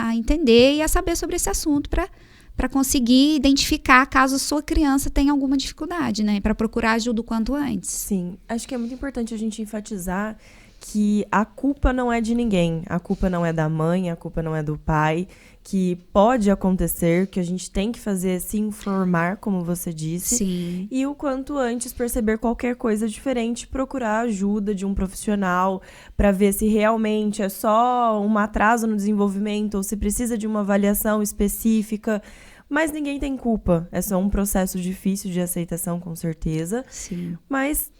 a entender e a saber sobre esse assunto para conseguir identificar caso a sua criança tenha alguma dificuldade, né? Para procurar ajuda o quanto antes. Sim, acho que é muito importante a gente enfatizar que a culpa não é de ninguém. A culpa não é da mãe, a culpa não é do pai. Que pode acontecer, que a gente tem que fazer é se informar, como você disse. Sim. E o quanto antes perceber qualquer coisa diferente, procurar ajuda de um profissional para ver se realmente é só um atraso no desenvolvimento ou se precisa de uma avaliação específica. Mas ninguém tem culpa. É só um processo difícil de aceitação, com certeza. Sim. Mas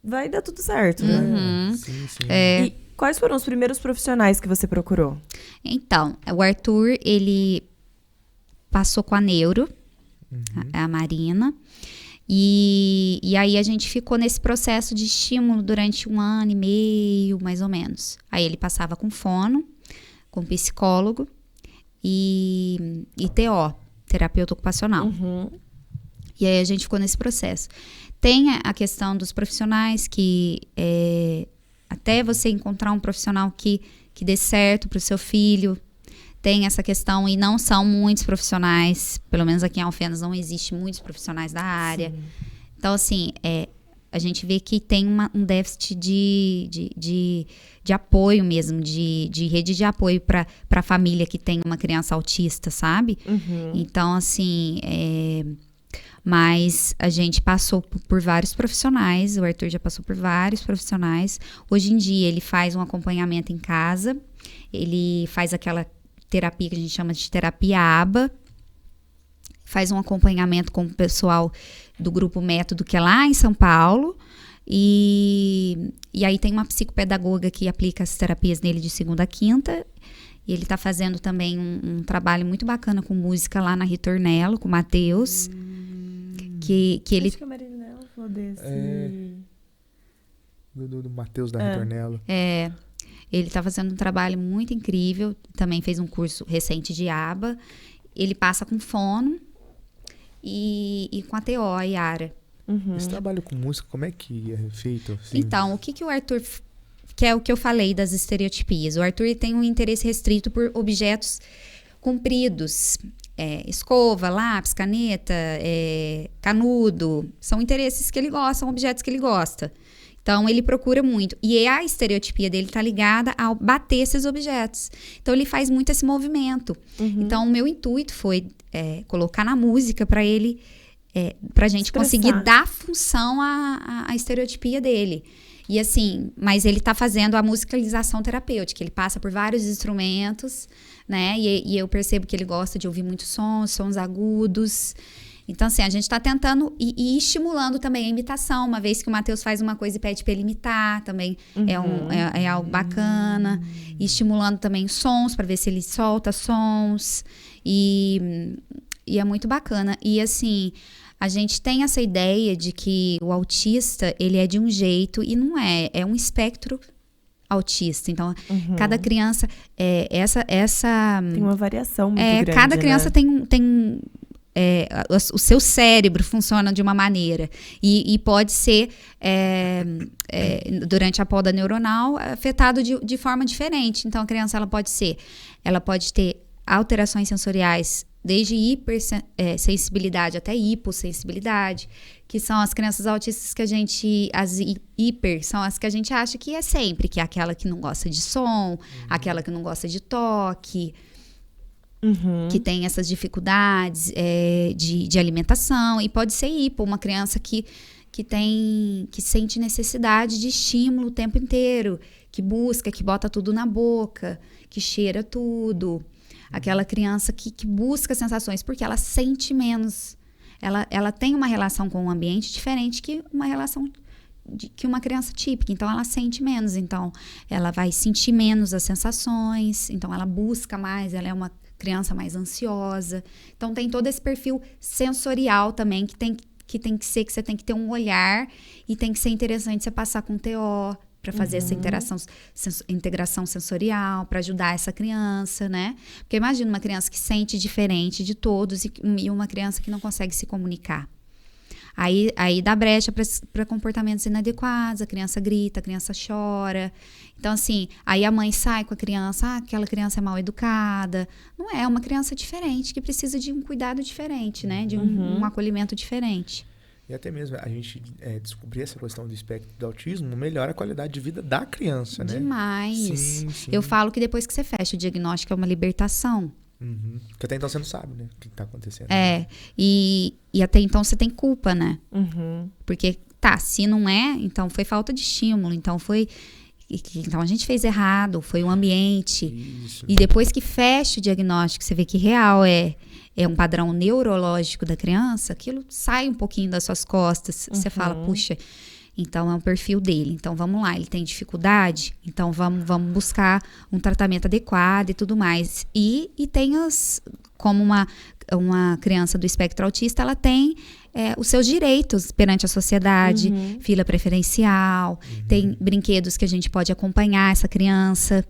vai dar tudo certo, né? Sim. E quais foram os primeiros profissionais que você procurou? Então, o Arthur, ele passou com a neuro, a Marina, e aí a gente ficou nesse processo de estímulo durante 1 ano e meio, mais ou menos. Aí ele passava com fono, com psicólogo e TO, terapeuta ocupacional. E aí a gente ficou nesse processo. Tem a questão dos profissionais que... até você encontrar um profissional que dê certo para o seu filho, tem essa questão, e não são muitos profissionais, pelo menos aqui em Alfenas não existe muitos profissionais da área. Sim. Então, assim, a gente vê que tem um déficit de apoio mesmo, de rede de apoio para a família que tem uma criança autista, sabe? Então, assim, Mas a gente passou por vários profissionais, o Arthur já passou por vários profissionais. Hoje em dia ele faz um acompanhamento em casa, ele faz aquela terapia que a gente chama de terapia ABA, faz um acompanhamento com o pessoal do Grupo Método, que é lá em São Paulo, e aí tem uma psicopedagoga que aplica as terapias nele de segunda a quinta, e ele está fazendo também um trabalho muito bacana com música lá na Ritornello, com o Matheus, que ele... Acho que a Marinela falou desse... Do Matheus da Ritornello. Ele está fazendo um trabalho muito incrível, também fez um curso recente de ABA, ele passa com fono e com a TO, a Yara. Esse trabalho com música, como é que é feito? Assim? Então, o que o Arthur... Que é o que eu falei das estereotipias. O Arthur tem um interesse restrito por objetos compridos. Escova, lápis, caneta, canudo. São interesses que ele gosta, são objetos que ele gosta. Então, ele procura muito. E a estereotipia dele está ligada ao bater esses objetos. Então, ele faz muito esse movimento. Então, o meu intuito foi colocar na música para ele... para a gente expressar. Conseguir dar função à estereotipia dele. E assim, mas ele está fazendo a musicalização terapêutica. Ele passa por vários instrumentos, né? E eu percebo que ele gosta de ouvir muitos sons agudos. Então, assim, a gente está tentando e estimulando também a imitação. Uma vez que o Matheus faz uma coisa e pede para ele imitar, também é algo bacana. E estimulando também sons, para ver se ele solta sons. E é muito bacana. E, assim... A gente tem essa ideia de que o autista, ele é de um jeito e não é. É um espectro autista. Então, cada criança... Tem uma variação muito grande, cada criança tem o seu cérebro funciona de uma maneira. E pode ser, durante a poda neuronal, afetado de forma diferente. Então, a criança ela pode ter alterações sensoriais desde hipersensibilidade até hipossensibilidade, que são as crianças autistas que a gente... As hiper são as que a gente acha que é sempre, que é aquela que não gosta de som, aquela que não gosta de toque, que tem essas dificuldades de alimentação. E pode ser hipo, uma criança que sente necessidade de estímulo o tempo inteiro, que busca, que bota tudo na boca, que cheira tudo. Aquela criança que busca sensações, porque ela sente menos. Ela tem uma relação com o ambiente diferente que uma relação que uma criança típica. Então, ela sente menos. Então, ela vai sentir menos as sensações. Então, ela busca mais. Ela é uma criança mais ansiosa. Então, tem todo esse perfil sensorial também que tem que ser, que você tem que ter um olhar e tem que ser interessante você passar com TO, para fazer essa integração sensorial, para ajudar essa criança, né? Porque imagina uma criança que sente diferente de todos e uma criança que não consegue se comunicar. Aí dá brecha para comportamentos inadequados, a criança grita, a criança chora. Então, assim, aí a mãe sai com a criança, aquela criança é mal educada. Não é, uma criança diferente, que precisa de um cuidado diferente, né? De um acolhimento diferente. E até mesmo a gente descobrir essa questão do espectro do autismo melhora a qualidade de vida da criança, né? Demais. Sim. Eu falo que depois que você fecha o diagnóstico é uma libertação. Porque até então você não sabe, né? O que está acontecendo. E até então você tem culpa, né? Porque, se não é, então foi falta de estímulo, então a gente fez errado, foi o ambiente. Isso. E depois que fecha o diagnóstico, você vê que real é um padrão neurológico da criança, aquilo sai um pouquinho das suas costas. Você fala, puxa, então é um perfil dele. Então vamos lá, ele tem dificuldade, então vamos buscar um tratamento adequado e tudo mais. E tem como uma criança do espectro autista, ela tem os seus direitos perante a sociedade, fila preferencial, tem brinquedos que a gente pode acompanhar essa criança,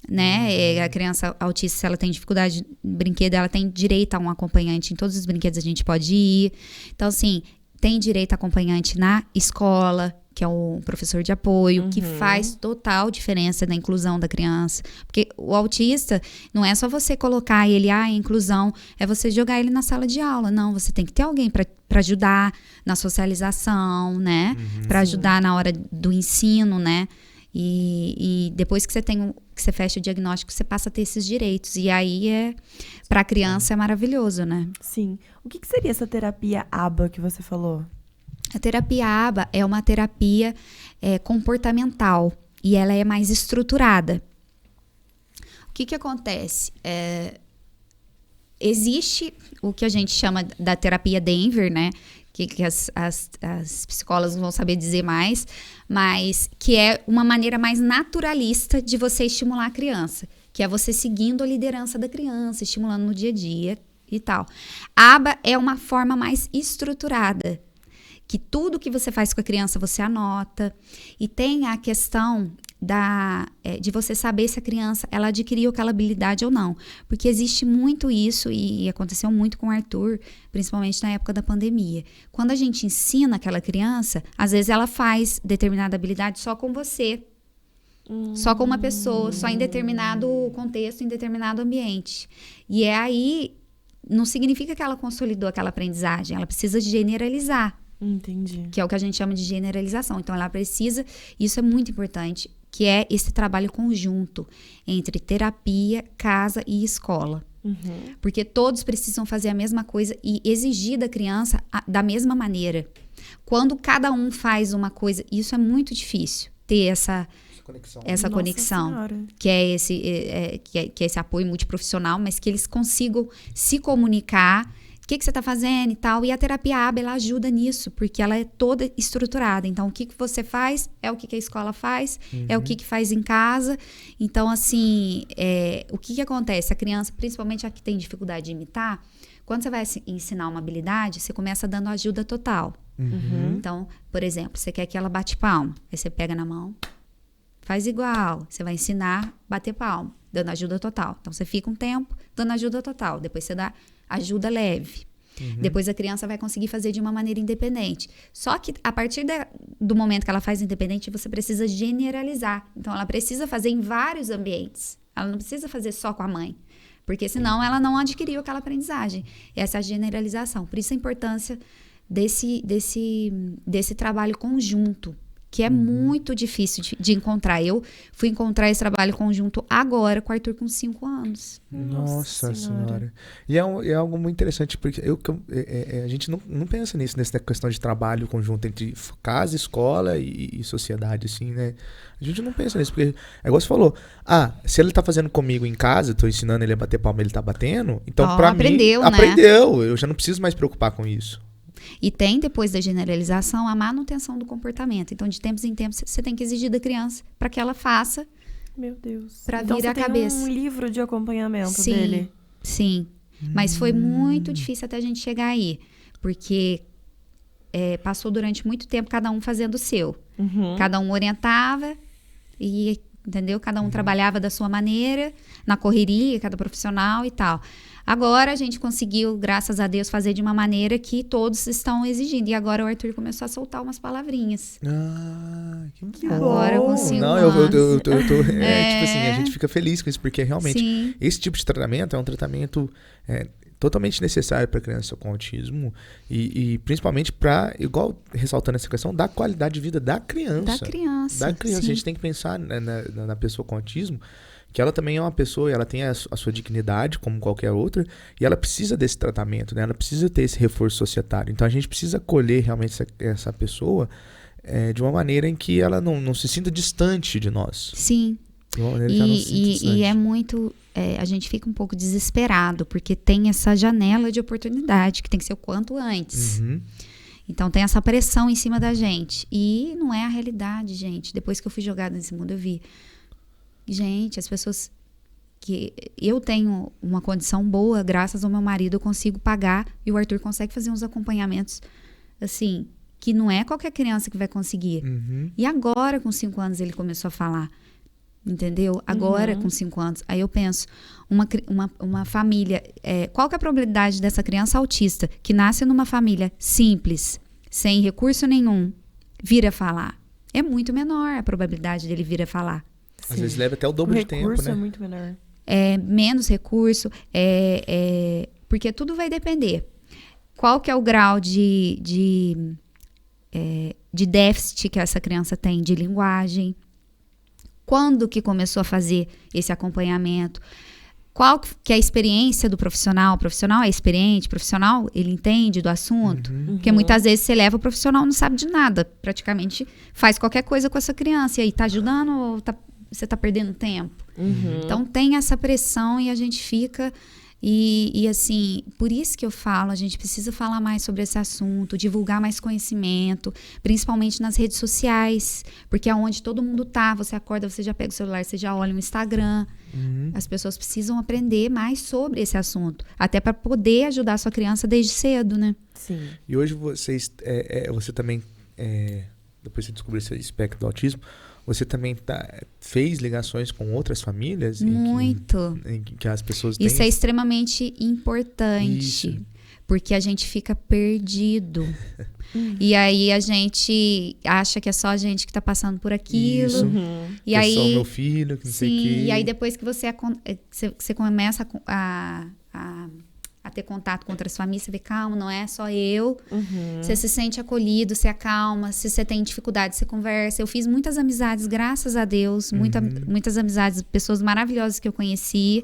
né? A criança autista, se ela tem dificuldade de brinquedo, ela tem direito a um acompanhante. Em todos os brinquedos a gente pode ir. Então, assim, tem direito a acompanhante na escola, que é o professor de apoio, que faz total diferença na inclusão da criança. Porque o autista, não é só você colocar ele, inclusão, é você jogar ele na sala de aula. Não, você tem que ter alguém para ajudar na socialização, né? Para ajudar na hora do ensino, né? E depois que você fecha o diagnóstico, você passa a ter esses direitos. E aí, para a criança, é maravilhoso, né? Sim. O que seria essa terapia ABA que você falou? A terapia ABA é uma terapia comportamental e ela é mais estruturada. O que acontece? Existe o que a gente chama da terapia Denver, né? Que as psicólogas vão saber dizer mais, mas que é uma maneira mais naturalista de você estimular a criança, que é você seguindo a liderança da criança, estimulando no dia a dia e tal. A ABA é uma forma mais estruturada, que tudo que você faz com a criança você anota, e tem a questão de você saber se a criança ela adquiriu aquela habilidade ou não, porque existe muito isso e aconteceu muito com o Arthur, principalmente na época da pandemia. Quando a gente ensina aquela criança, às vezes ela faz determinada habilidade só com você, só com uma pessoa, só em determinado contexto, em determinado ambiente. E aí não significa que ela consolidou aquela aprendizagem, ela precisa generalizar. Entendi. Que é o que a gente chama de generalização. Então, ela precisa, isso é muito importante, que é esse trabalho conjunto entre terapia, casa e escola. Uhum. Porque todos precisam fazer a mesma coisa e exigir da criança da mesma maneira. Quando cada um faz uma coisa, isso é muito difícil, ter essa conexão, que é esse apoio multiprofissional, mas que eles consigam se comunicar. O que você está fazendo e tal. E a terapia ABA, ela ajuda nisso, porque ela é toda estruturada. Então, o que você faz é o que a escola faz, é o que faz em casa. Então, assim, o que acontece? A criança, principalmente a que tem dificuldade de imitar, quando você vai ensinar uma habilidade, você começa dando ajuda total. Uhum. Então, por exemplo, você quer que ela bate palma. Aí você pega na mão, faz igual. Você vai ensinar a bater palma, dando ajuda total. Então, você fica um tempo dando ajuda total. Depois você dá ajuda leve. Depois a criança vai conseguir fazer de uma maneira independente. Só que a partir do momento que ela faz independente, você precisa generalizar. Então, ela precisa fazer em vários ambientes. Ela não precisa fazer só com a mãe. Porque senão ela não adquiriu aquela aprendizagem. Essa é a generalização. Por isso a importância desse trabalho conjunto, que é muito difícil de encontrar. Eu fui encontrar esse trabalho conjunto agora com o Arthur com 5 anos. Nossa Senhora. E é algo muito interessante, porque a gente não pensa nessa questão de trabalho conjunto entre casa, escola e sociedade, assim, né? A gente não pensa nisso, porque é igual você falou. Se ele tá fazendo comigo em casa, eu tô ensinando ele a bater palma, ele tá batendo, então pra aprendeu, mim, né? Aprendeu. Eu já não preciso mais preocupar com isso. E tem, depois da generalização, a manutenção do comportamento. Então, de tempos em tempos, você tem que exigir da criança para que ela faça. Meu Deus. Para então, vir a tem cabeça. Um livro de acompanhamento dele. Sim. Mas foi muito difícil até a gente chegar aí. Porque passou durante muito tempo cada um fazendo o seu. Cada um orientava e, entendeu? Cada um trabalhava da sua maneira, na correria, cada profissional e tal. Agora a gente conseguiu, graças a Deus, fazer de uma maneira que todos estão exigindo. E agora o Arthur começou a soltar umas palavrinhas. Que agora com 5 Não, anos. eu tô tipo assim, a gente fica feliz com isso, porque realmente esse tipo de tratamento é um tratamento totalmente necessário para criança com autismo e principalmente para, igual ressaltando essa questão, da qualidade de vida da criança. Da criança. A gente tem que pensar na pessoa com autismo, que ela também é uma pessoa, ela tem a sua dignidade como qualquer outra, e ela precisa desse tratamento, né? Ela precisa ter esse reforço societário. Então a gente precisa acolher realmente essa pessoa de uma maneira em que ela não se sinta distante de nós. Sim. De uma maneira que ela não se sinta distante. E é muito... a gente fica um pouco desesperado, porque tem essa janela de oportunidade, que tem que ser o quanto antes. Então tem essa pressão em cima da gente. E não é a realidade, gente. Depois que eu fui jogada nesse mundo, eu vi... Gente, as pessoas que... Eu tenho uma condição boa, graças ao meu marido, eu consigo pagar, e o Arthur consegue fazer uns acompanhamentos, assim, que não é qualquer criança que vai conseguir. E agora, com 5 anos, ele começou a falar, entendeu? Agora, com 5 anos. Aí eu penso, uma família... qual que é a probabilidade dessa criança autista, que nasce numa família simples, sem recurso nenhum, vir a falar? É muito menor a probabilidade dele vir a falar. Às vezes leva até o dobro de tempo, né? O recurso é muito menor. Menos recurso, porque tudo vai depender. Qual que é o grau de déficit que essa criança tem de linguagem? Quando que começou a fazer esse acompanhamento? Qual que é a experiência do profissional? O profissional é experiente, o profissional, ele entende do assunto. Porque muitas vezes você leva o profissional, não sabe de nada. Praticamente faz qualquer coisa com a sua criança. E aí, tá ajudando ou você tá perdendo tempo? Então, tem essa pressão e a gente fica... E assim, por isso que eu falo, a gente precisa falar mais sobre esse assunto, divulgar mais conhecimento, principalmente nas redes sociais, porque é onde todo mundo tá, você acorda, você já pega o celular, você já olha o Instagram. As pessoas precisam aprender mais sobre esse assunto, até para poder ajudar a sua criança desde cedo, né? Sim. E hoje você também, depois de você descobrir esse espectro do autismo, você também fez ligações com outras famílias? Muito. Em que as pessoas têm... Isso é extremamente importante. Isso. Porque a gente fica perdido. E aí a gente acha que é só a gente que tá passando por aquilo. Isso. E que aí, é só o meu filho, que não sei o quê. E aí depois que você começa a ter contato com outras famílias, você vê, calma, não é só eu. Você se sente acolhido, você acalma. Se você tem dificuldade, você conversa. Eu fiz muitas amizades, graças a Deus. Muitas amizades, pessoas maravilhosas que eu conheci.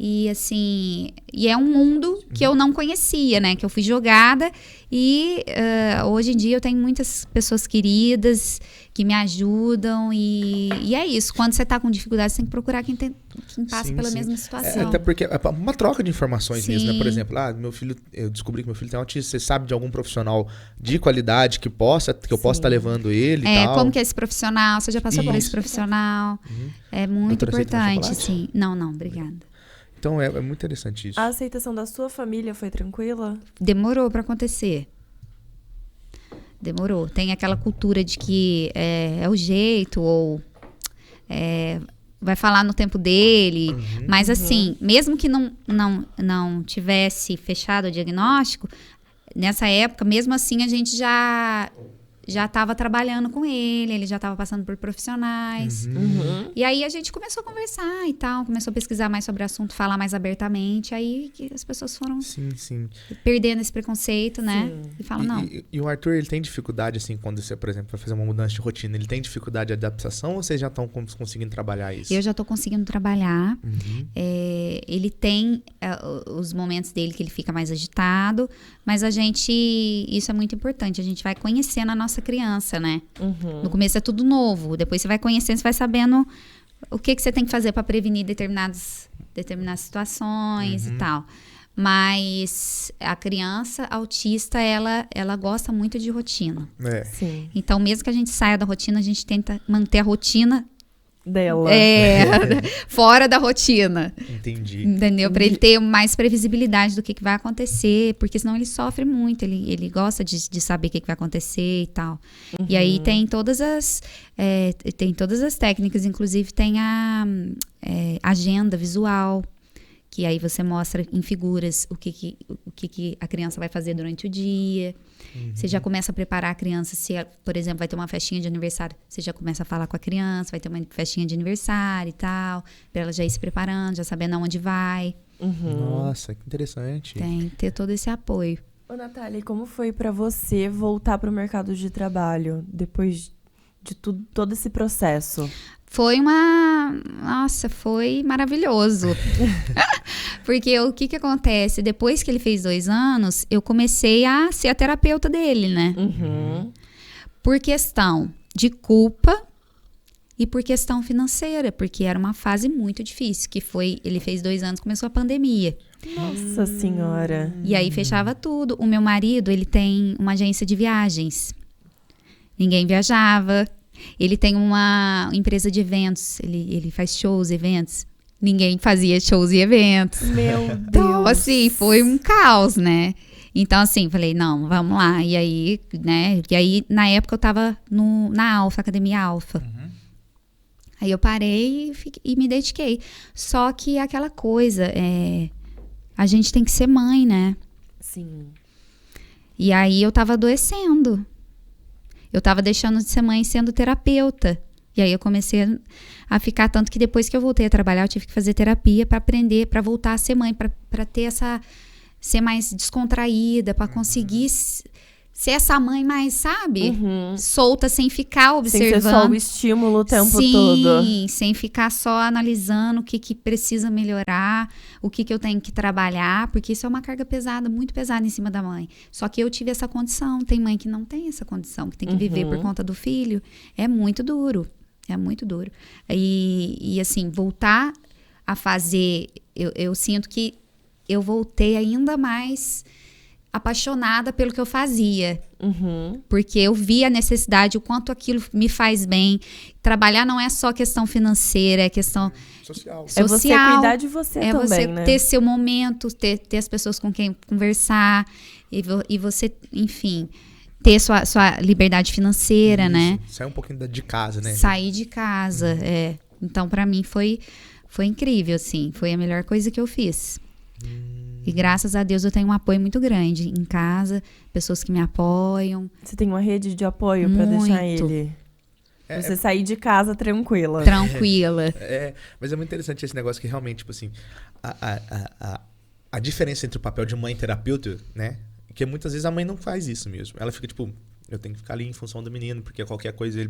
E assim, e é um mundo que eu não conhecia, né? Que eu fui jogada e hoje em dia eu tenho muitas pessoas queridas que me ajudam e é isso. Quando você tá com dificuldade, você tem que procurar quem passa pela mesma situação. Até porque é uma troca de informações mesmo, né? Por Sim. exemplo, meu filho, eu descobri que meu filho tem autismo. Você sabe de algum profissional de qualidade que eu possa estar levando ele e tal? Como que é esse profissional? Você já passou por esse profissional? É muito Doutora, aceita importante, chocolate? sim. Não, obrigada. Então é muito interessante isso. A aceitação da sua família foi tranquila? Demorou pra acontecer. Demorou. Tem aquela cultura de que é o jeito, ou vai falar no tempo dele. Mas assim, mesmo que não tivesse fechado o diagnóstico, nessa época, mesmo assim, a gente já estava trabalhando com ele já estava passando por profissionais. E aí a gente começou a conversar e tal, começou a pesquisar mais sobre o assunto, falar mais abertamente, aí que as pessoas foram Sim. perdendo esse preconceito, né? E falam, não. E o Arthur, ele tem dificuldade, assim, quando você, por exemplo, vai fazer uma mudança de rotina, ele tem dificuldade de adaptação ou vocês já estão conseguindo trabalhar isso? Eu já estou conseguindo trabalhar. Ele tem os momentos dele que ele fica mais agitado, mas isso é muito importante, a gente vai conhecendo a nossa criança, né? No começo é tudo novo, depois você vai conhecendo, você vai sabendo o que você tem que fazer para prevenir determinadas situações e tal. Mas a criança autista, ela gosta muito de rotina. Sim. Então, mesmo que a gente saia da rotina, a gente tenta manter a rotina Dela. fora da rotina. Entendi. Entendeu? Para ele ter mais previsibilidade do que vai acontecer, porque senão ele sofre muito, ele gosta de saber o que vai acontecer e tal. E aí tem todas as técnicas, inclusive tem a agenda visual, que aí você mostra em figuras o que a criança vai fazer durante o dia. Você já começa a preparar a criança, se, por exemplo, vai ter uma festinha de aniversário, você já começa a falar com a criança, vai ter uma festinha de aniversário e tal, para ela já ir se preparando, já sabendo aonde vai. Nossa, que interessante. Tem que ter todo esse apoio. Ô, Natália, e como foi pra você voltar pro mercado de trabalho depois de todo esse processo? Foi maravilhoso. Porque o que acontece? Depois que ele fez 2 anos, eu comecei a ser a terapeuta dele, né? Por questão de culpa e por questão financeira, porque era uma fase muito difícil, ele fez 2 anos, começou a pandemia. Nossa Senhora. E aí fechava tudo. O meu marido, ele tem uma agência de viagens. Ninguém viajava. Ele tem uma empresa de eventos, ele faz shows, eventos. Ninguém fazia shows e eventos. Meu Deus. Então, assim, foi um caos, né? Então, assim, falei, não, vamos lá. E aí, né? E aí, na época, eu tava na Alfa, Academia Alfa. Aí eu parei e me dediquei. Só que aquela coisa, a gente tem que ser mãe, né? Sim. E aí eu tava adoecendo. Eu tava deixando de ser mãe sendo terapeuta. E aí eu comecei a ficar, tanto que depois que eu voltei a trabalhar, eu tive que fazer terapia para aprender, para voltar a ser mãe, para ter ser mais descontraída, para conseguir ser essa mãe mais, sabe? Solta, sem ficar observando. Sem ser só o estímulo o tempo Sim, todo. sem ficar só analisando o que precisa melhorar, o que eu tenho que trabalhar, porque isso é uma carga pesada, muito pesada em cima da mãe. Só que eu tive essa condição, tem mãe que não tem essa condição, que tem que viver por conta do filho. É muito duro, é muito duro. E assim, voltar a fazer, eu sinto que eu voltei ainda mais apaixonada pelo que eu fazia. Porque eu vi a necessidade, o quanto aquilo me faz bem. Trabalhar não é só questão financeira, é questão social. É você cuidar de você é também, você né? ter seu momento, ter as pessoas com quem conversar, e você, enfim, ter sua liberdade financeira, né? Sair um pouquinho de casa, né? Sair de casa, Então, pra mim, foi incrível, assim. Foi a melhor coisa que eu fiz. E graças a Deus eu tenho um apoio muito grande em casa, pessoas que me apoiam. Você tem uma rede de apoio pra deixar ele. Você sair de casa tranquila. Tranquila. Mas é muito interessante esse negócio que realmente, tipo assim, a diferença entre o papel de mãe e terapeuta, né? Que muitas vezes a mãe não faz isso mesmo. Ela fica tipo, eu tenho que ficar ali em função do menino, porque qualquer coisa ele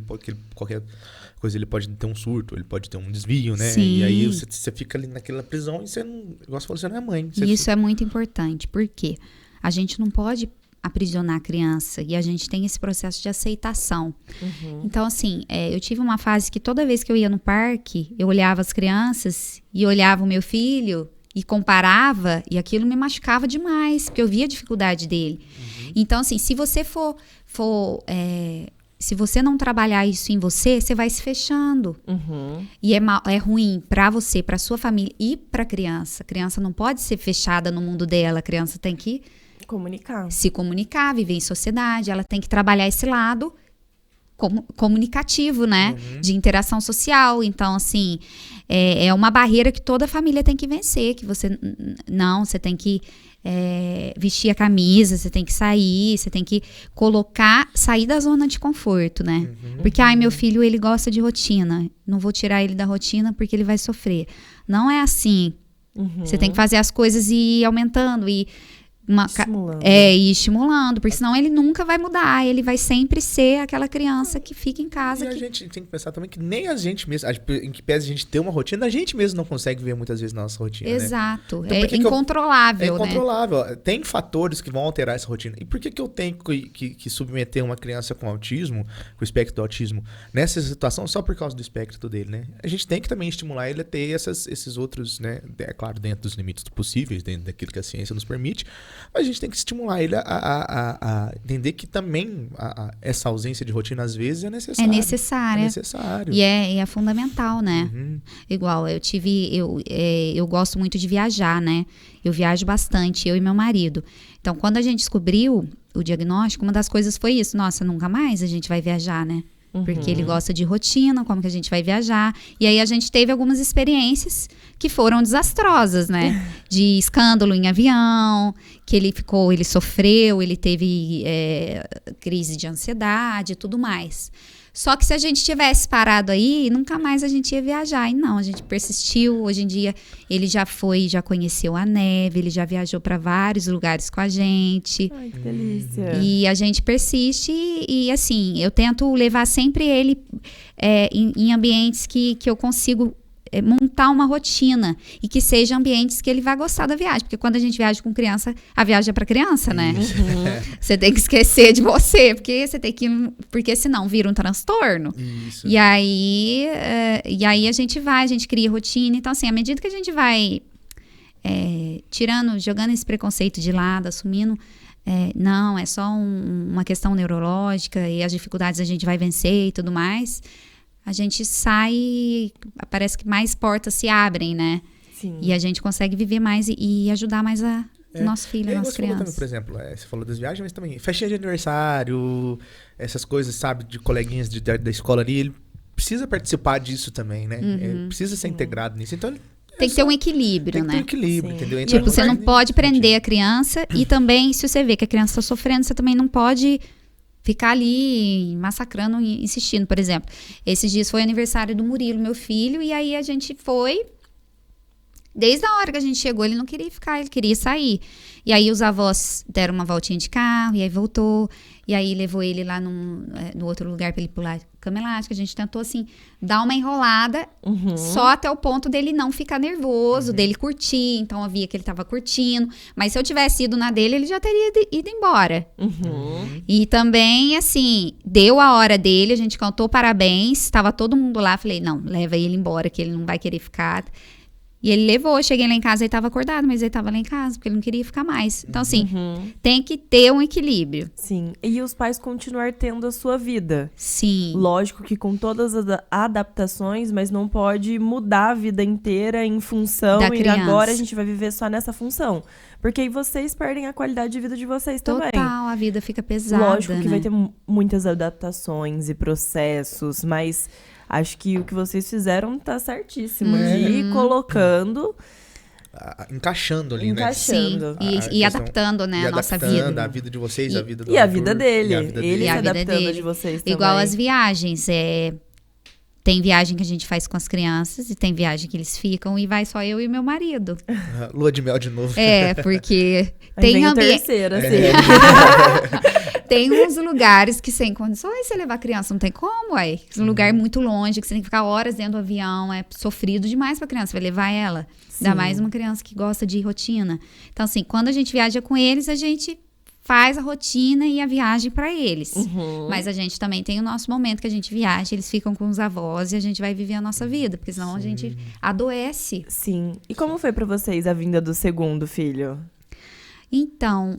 pode ter um surto, ele pode ter um desvio, né? Sim. E aí você fica ali naquela prisão e você não, igual você falou, você não é mãe. E isso é muito importante, porque a gente não pode aprisionar a criança e a gente tem esse processo de aceitação. Então, assim, eu tive uma fase que toda vez que eu ia no parque, eu olhava as crianças e olhava o meu filho e comparava, e aquilo me machucava demais, porque eu via a dificuldade dele. Então, assim, se você se você não trabalhar isso em você, você vai se fechando. E é ruim pra você, pra sua família e pra criança. A criança não pode ser fechada no mundo dela. A criança tem que se comunicar, viver em sociedade. Ela tem que trabalhar esse lado comunicativo, né? De interação social. Então, assim, é uma barreira que toda família tem que vencer. Que você tem que vestir a camisa, você tem que sair, você tem que sair da zona de conforto, né? Porque, meu filho, ele gosta de rotina. Não vou tirar ele da rotina porque ele vai sofrer. Não é assim. Você tem que fazer as coisas e ir aumentando e ir estimulando, porque senão ele nunca vai mudar, ele vai sempre ser aquela criança que fica em casa. E a gente tem que pensar também que nem a gente mesmo, em que pese a gente ter uma rotina, a gente mesmo não consegue ver muitas vezes nossa rotina. Exato, né? Então, incontrolável. É incontrolável. Né? Tem fatores que vão alterar essa rotina. E por que eu tenho que submeter uma criança com autismo, com o espectro do autismo, nessa situação só por causa do espectro dele, né? A gente tem que também estimular ele a ter esses outros, né? É claro, dentro dos limites possíveis, dentro daquilo que a ciência nos permite. A gente tem que estimular ele a entender que também essa ausência de rotina, às vezes, é necessária. É necessária. É necessário. E é fundamental, né? Igual, eu gosto muito de viajar, né? Eu viajo bastante, eu e meu marido. Então, quando a gente descobriu o diagnóstico, uma das coisas foi isso. Nossa, nunca mais a gente vai viajar, né? Porque ele gosta de rotina, como que a gente vai viajar. E aí a gente teve algumas experiências que foram desastrosas, né? De escândalo em avião, que ele sofreu, ele teve crise de ansiedade e tudo mais. Só que se a gente tivesse parado aí, nunca mais a gente ia viajar. E não, a gente persistiu. Hoje em dia, ele já conheceu a neve, ele já viajou para vários lugares com a gente. Ai, que delícia. E a gente persiste e assim, eu tento levar sempre ele em ambientes que eu consigo montar uma rotina e que sejam ambientes que ele vai gostar da viagem, porque quando a gente viaja com criança, a viagem é para criança, né? Você tem que esquecer de você, porque senão vira um transtorno. Isso. E aí a gente cria rotina. Então, assim, à medida que a gente vai jogando esse preconceito de lado, assumindo não, é só uma questão neurológica e as dificuldades a gente vai vencer e tudo mais, a gente sai, parece que mais portas se abrem, né? Sim. E a gente consegue viver mais e ajudar mais o nosso filho, a nossa criança. Também, por exemplo, você falou das viagens, mas também festinha de aniversário, essas coisas, sabe, de coleguinhas da escola ali, ele precisa participar disso também, né? Precisa ser integrado nisso. Então, tem que ter um equilíbrio, né? Tem que ter um equilíbrio, entendeu? Tipo, você não pode prender a criança e também, se você vê que a criança está sofrendo, você também não pode ficar ali massacrando e insistindo. Por exemplo, esses dias foi aniversário do Murilo, meu filho, e aí a gente foi, Desde a hora que a gente chegou, ele não queria ficar, ele queria sair. E aí os avós deram uma voltinha de carro, e aí voltou. E aí levou ele lá no outro lugar pra ele pular cama elástica. A gente tentou, assim, dar uma enrolada, só até o ponto dele não ficar nervoso, dele curtir. Então eu via que ele tava curtindo. Mas se eu tivesse ido na dele, ele já teria ido embora. E também, assim, deu a hora dele, a gente cantou parabéns, tava todo mundo lá. Falei, não, leva ele embora, que ele não vai querer ficar. E ele levou, cheguei lá em casa, ele tava acordado, mas ele tava lá em casa, porque ele não queria ficar mais. Então, assim, tem que ter um equilíbrio. Sim. E os pais continuar tendo a sua vida. Sim. Lógico que com todas as adaptações, mas não pode mudar a vida inteira em função Da e criança. agora a gente vai viver só nessa função. Porque aí vocês perdem a qualidade de vida de vocês também. Total, a vida fica pesada, Lógico que né? vai ter muitas adaptações e processos, mas acho que o que vocês fizeram tá certíssimo. De ir colocando, Encaixando ali, né? encaixando. Sim, e questão- adaptando, né, E a nossa adaptando vida. a vida de vocês, a vida do E a Arthur, vida dele. e a vida Ele dele. se a vida adaptando a dele. de vocês também. Igual as viagens, tem viagem que a gente faz com as crianças e tem viagem que eles ficam e vai só eu e meu marido. Lua de mel de novo. Porque Aí tem vem o ambiente. terceiro, assim. Tem uns lugares que sem condições você levar a criança, não tem como, ué. Um lugar muito longe, que você tem que ficar horas dentro do avião, é sofrido demais pra criança, vai levar ela. Ainda mais uma criança que gosta de rotina. Então, assim, quando a gente viaja com eles, a gente faz a rotina e a viagem pra eles. Mas a gente também tem o nosso momento que a gente viaja, eles ficam com os avós e a gente vai viver a nossa vida, porque senão a gente adoece. Sim. E como foi pra vocês a vinda do segundo filho? Então,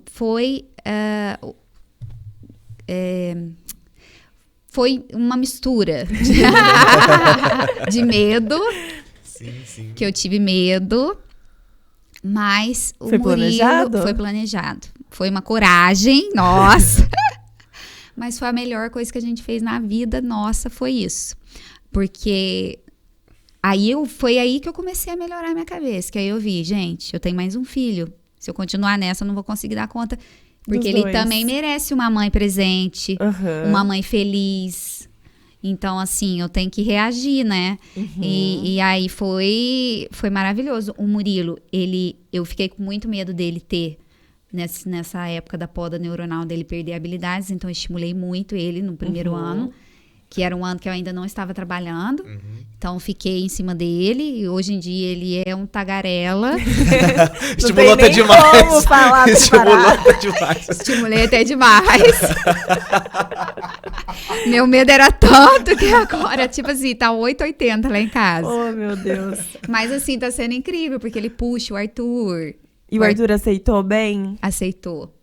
foi uma mistura de medo, Sim. que eu tive medo, mas o Foi Murilo planejado? foi planejado. Foi uma coragem, nossa. Mas foi a melhor coisa que a gente fez na vida nossa, foi isso. Porque foi aí que eu comecei a melhorar a minha cabeça, que aí eu vi, gente, eu tenho mais um filho. Se eu continuar nessa, eu não vou conseguir dar conta. Porque Dos ele dois. também merece uma mãe presente, Aham. uma mãe feliz. Então, assim, eu tenho que reagir, né? E aí foi maravilhoso. O Murilo, eu fiquei com muito medo dele ter, nessa época da poda neuronal, dele perder habilidades. Então, eu estimulei muito ele no primeiro ano, que era um ano que eu ainda não estava trabalhando. Então, eu fiquei em cima dele. E hoje em dia, ele é um tagarela. Estimulou até nem demais. como falar Estimulou separado. até demais. Estimulei até demais. Meu medo era tanto que agora, tipo assim, tá 8,80 lá em casa. Oh, meu Deus. Mas assim, tá sendo incrível, porque ele puxa o Arthur. E o Arthur aceitou bem? Aceitou.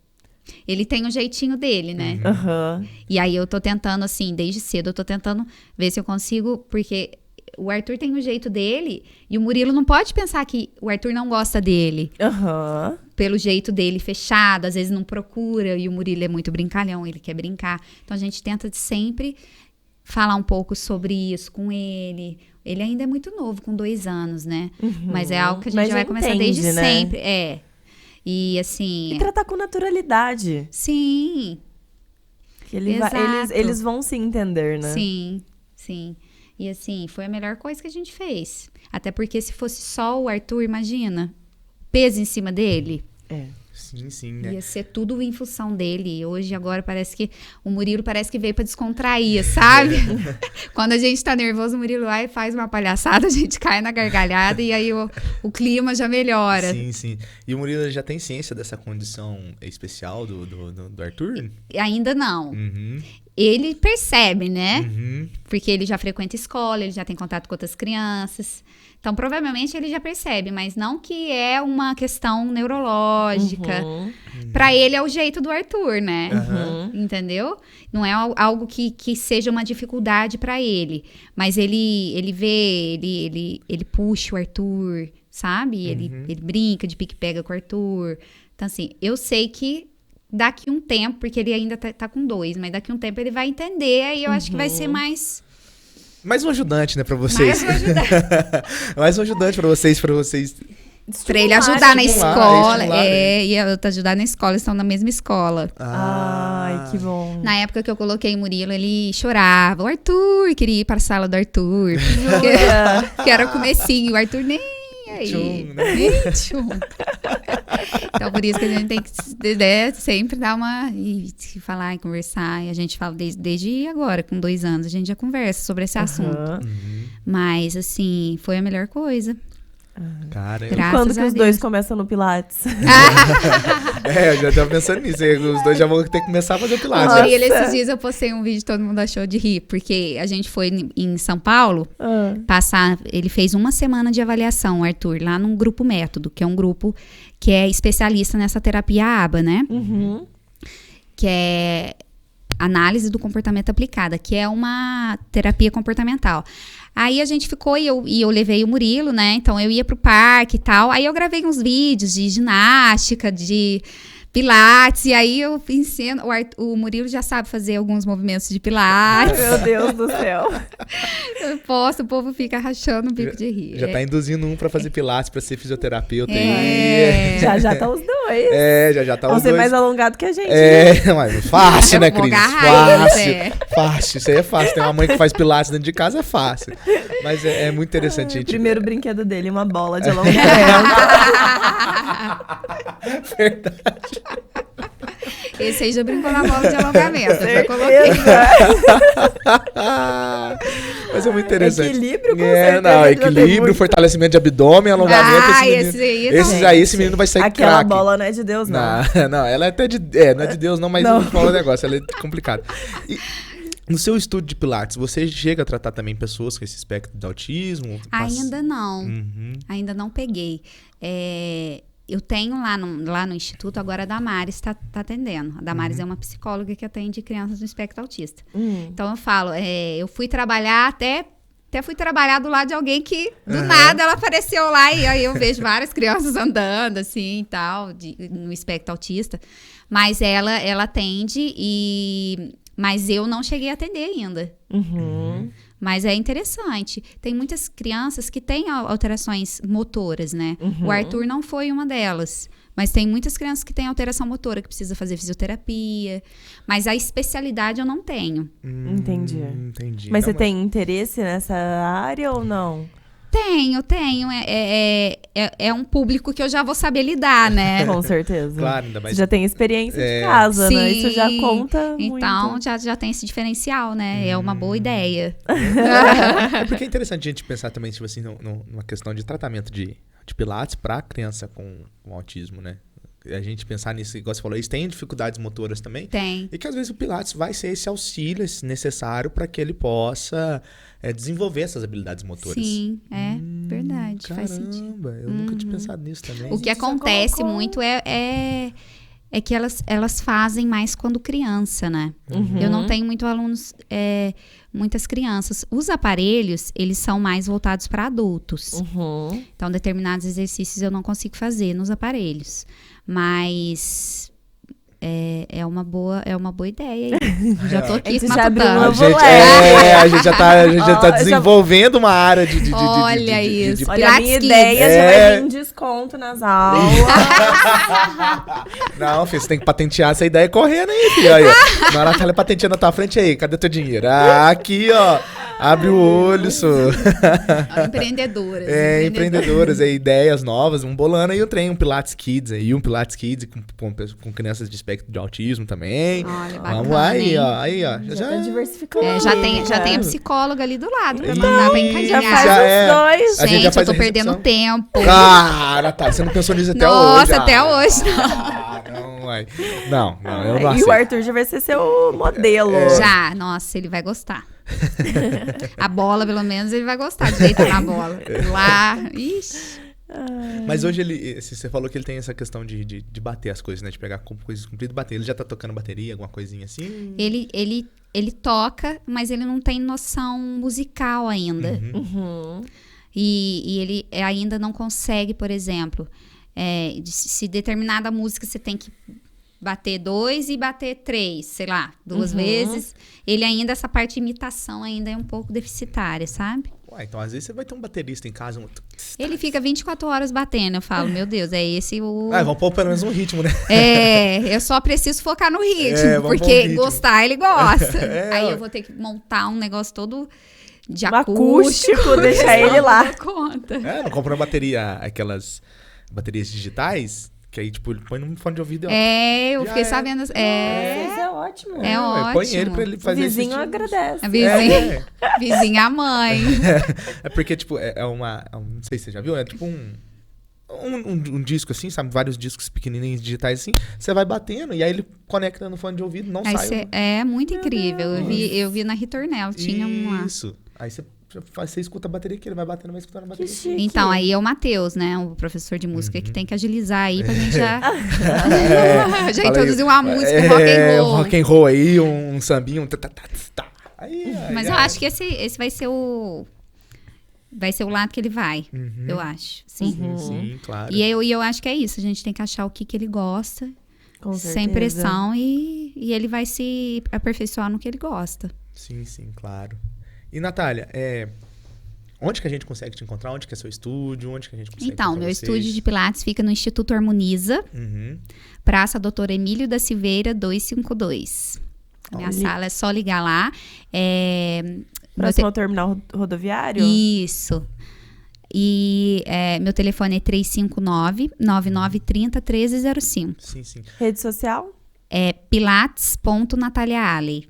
Ele tem um jeitinho dele, né? Aham. E aí eu tô tentando, assim, desde cedo, eu tô tentando ver se eu consigo, porque o Arthur tem o jeito dele e o Murilo não pode pensar que o Arthur não gosta dele. Aham. Pelo jeito dele fechado, às vezes não procura, e o Murilo é muito brincalhão, ele quer brincar. Então a gente tenta de sempre falar um pouco sobre isso com ele. Ele ainda é muito novo, com 2 anos, né? Mas é algo que a gente Mas já vai já começar entende, desde né? sempre. E assim. E tratar com naturalidade. Sim, Que Exato. eles vão se entender, né? sim. E assim, foi a melhor coisa que a gente fez. Até porque se fosse só o Arthur, imagina, peso em cima dele. É. Sim, né? Ia ser tudo em função dele. E hoje, agora, parece que o Murilo parece que veio pra descontrair, sabe? Quando a gente tá nervoso, o Murilo vai e faz uma palhaçada, a gente cai na gargalhada e aí o clima já melhora. Sim. E o Murilo já tem ciência dessa condição especial do Arthur? Ainda não. Uhum. Ele percebe, né? Uhum. Porque ele já frequenta escola, ele já tem contato com outras crianças. Então, provavelmente, ele já percebe, mas não que é uma questão neurológica. Pra ele é o jeito do Arthur, né? Entendeu? Não é algo que seja uma dificuldade pra ele. Mas ele vê, ele puxa o Arthur, sabe? Ele brinca de pique-pega com o Arthur. Então, assim, eu sei que daqui um tempo, porque ele ainda tá com 2, mas daqui um tempo ele vai entender e eu acho que vai ser mais um ajudante, né, pra vocês. Mais um ajudante. Mais um ajudante pra vocês. Pra ele ajudar na escola. estimular, E eu ajudar na escola, eles estão na mesma escola. Ai, que bom. Na época que eu coloquei o Murilo, ele chorava. O Arthur queria ir para a sala do Arthur. Que era o comecinho. O Arthur nem aí. 21, né? 21. Então, por isso que a gente tem que sempre dar uma... E falar e conversar. E a gente fala desde agora, com 2 anos, a gente já conversa sobre esse assunto. Mas, assim, foi a melhor coisa. Cara, Quando que os dois começam no Pilates? eu já tava pensando nisso. Os dois já vão ter que começar a fazer Pilates. Nossa. Murilo, esses dias eu postei um vídeo, todo mundo achou de rir, porque a gente foi em São Paulo ele fez 1 semana de avaliação, o Arthur, lá num grupo Método, que é um grupo que é especialista nessa terapia ABA, né? Que é análise do comportamento aplicada, que é uma terapia comportamental. Aí a gente ficou e eu levei o Murilo, né? Então eu ia pro parque e tal. Aí eu gravei uns vídeos de ginástica, de Pilates, e aí eu ensino. O Murilo já sabe fazer alguns movimentos de Pilates. Meu Deus do céu. Eu posto, o povo fica rachando o bico de rir. Já tá induzindo um pra fazer Pilates, pra ser fisioterapeuta. Já tá os dois. Já tá os Vão ser dois. mais alongado que a gente. né? Mas fácil, né, Cris? Fácil. Fácil. Isso aí é fácil. Tem uma mãe que faz Pilates dentro de casa, é fácil. Mas é muito interessante, gente. O primeiro brinquedo dele, uma bola de alongamento. Verdade. Esse aí já brincou na bola de alongamento. Eu já coloquei. Mas é muito interessante. Equilíbrio, com certeza. Não, equilíbrio, fortalecimento de abdômen, alongamento. Esse menino vai sair Aquela craque. bola não é de Deus, não. Não, ela é até de... não é de Deus não, mas não fala o negócio, ela é complicada. E no seu estudo de Pilates, você chega a tratar também pessoas com esse espectro de autismo? Ainda não. Ainda não peguei. Eu tenho lá no Instituto, agora a Damares está atendendo. A Damares é uma psicóloga que atende crianças no espectro autista. Então eu falo, eu fui trabalhar até fui trabalhar do lado de alguém que do nada ela apareceu lá e aí eu vejo várias crianças andando assim e tal, no espectro autista. Mas ela atende mas eu não cheguei a atender ainda. Mas é interessante. Tem muitas crianças que têm alterações motoras, né? O Arthur não foi uma delas. Mas tem muitas crianças que têm alteração motora, que precisa fazer fisioterapia. Mas a especialidade eu não tenho. Entendi. Mas você tem interesse nessa área ou não? Tenho. É um público que eu já vou saber lidar, né? Com certeza. Claro, ainda mais. Você já tem experiência de casa, né? Isso já conta então, muito. já tem esse diferencial, né? É uma boa ideia. É porque é interessante a gente pensar também, tipo assim, numa questão de tratamento de Pilates para criança com autismo, né? A gente pensar nisso, igual você falou, eles têm dificuldades motoras também. Tem. E que às vezes o Pilates vai ser esse auxílio necessário para que ele possa desenvolver essas habilidades motoras. Sim, verdade. Faz sentido. Caramba, eu nunca tinha pensado nisso também. O que acontece muito é que elas fazem mais quando criança, né? Eu não tenho muitas crianças. Os aparelhos, eles são mais voltados para adultos. Então, determinados exercícios eu não consigo fazer nos aparelhos. Mas é uma boa ideia aí. Já tô aqui matutando. A gente já tá desenvolvendo uma área de olha isso. Olha, a minha ideia já vai vir um desconto nas aulas. Não, filho, você tem que patentear essa ideia correndo aí, filho. Aí, na hora que ela é patenteando na tua frente aí, cadê teu dinheiro? Aqui, ó. Abre o olho, Empreendedoras. Empreendedoras, ideias novas, um bolando aí, eu treino um Pilates Kids aí, com crianças de espectro de autismo também. Olha, bacana. Vamos aí, ó. Já tá diversificando. Já tem a psicóloga ali do lado pra mandar bem Já faz os dois. Gente, eu tô perdendo tempo. Cara, tá, você não pensou nisso até hoje? Nossa, até hoje. Não, eu não E o Arthur já vai ser seu modelo. Já, nossa, ele vai gostar. A bola, pelo menos, ele vai gostar de deitar na bola. Lá, ixi. Mas hoje você falou que ele tem essa questão de bater as coisas, né? De pegar coisas compridas e bater. Ele já tá tocando bateria, alguma coisinha assim? Ele toca, mas ele não tem noção musical ainda. E ele ainda não consegue, por exemplo, se determinada música você tem que bater 2 e bater 3, sei lá, 2 vezes. Ele ainda, essa parte de imitação ainda é um pouco deficitária, sabe? Ué, então às vezes você vai ter um baterista em casa. Ele fica 24 horas batendo, eu falo, meu Deus, é esse o... vamos pôr pelo menos um ritmo, né? Eu só preciso focar no ritmo, porque gostar ele gosta. Aí eu vou ter que montar um negócio todo de Um acústico. deixar ele lá. Não dou conta. Não comprou bateria, aquelas baterias digitais, que aí, tipo, ele põe no fone de ouvido e Eu Já fiquei é. sabendo. Isso é ótimo. É ótimo. Põe ele pra ele O fazer esse vizinho tipo- agradece. Vizinha a mãe. É porque, tipo, não sei se você já viu, é tipo um disco assim, sabe? Vários discos pequenininhos digitais assim, você vai batendo e aí ele conecta no fone de ouvido, não sai. É muito incrível. Eu vi na Ritornel, tinha um lá. Isso. Aí você escuta a bateria que ele vai batendo, vai escutando a bateria. Que chique. Então, aí é o Matheus, né? O professor de música que tem que agilizar aí pra gente já, já Fala introduzir aí. uma música, um rock and roll. Um rock and roll aí, um sambinho. Aí, Mas eu acho que esse vai ser o lado que ele vai, eu acho. Sim. Sim, claro. E eu acho que é isso. A gente tem que achar o que ele gosta, Com sem certeza. pressão, e ele vai se aperfeiçoar no que ele gosta. Sim, claro. E, Natália, onde que a gente consegue te encontrar? Onde que é seu estúdio? Onde que a gente consegue Então, encontrar meu vocês? estúdio de Pilates fica no Instituto Harmoniza, Uhum. Praça Doutor Emílio da Silveira, 252. A minha Olha. sala é só ligar lá. Próximo ao terminal rodoviário? Isso. E meu telefone é 359-9930-1305. Sim. Rede social? É pilates.nataliaale.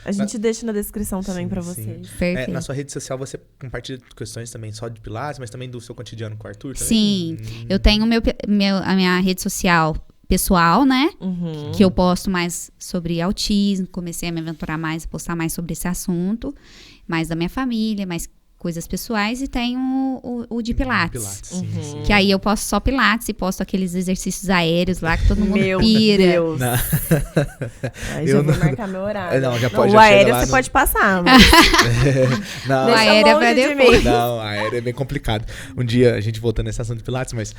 A gente deixa na descrição também Sim, pra sim. vocês. Perfeito. Na sua rede social você compartilha questões também só de Pilates, mas também do seu cotidiano com o Arthur também? Sim. Eu tenho a minha rede social pessoal, né? Uhum. Que eu posto mais sobre autismo. Comecei a me aventurar mais, a postar mais sobre esse assunto. Mais da minha família, mais coisas pessoais. E tenho o de Pilates. Sim. Que aí eu posto só Pilates e posto aqueles exercícios aéreos lá que todo mundo Meu pira. Deus. Não. Aí Eu já vou não- marcar meu horário. Não, já pode, o já chega aéreo lá você no- pode passar. Mas Não, O deixa aéreo é longe pra de depois. mim. Não, a aérea é bem complicado. Um dia, a gente voltando nesse assunto de Pilates, mas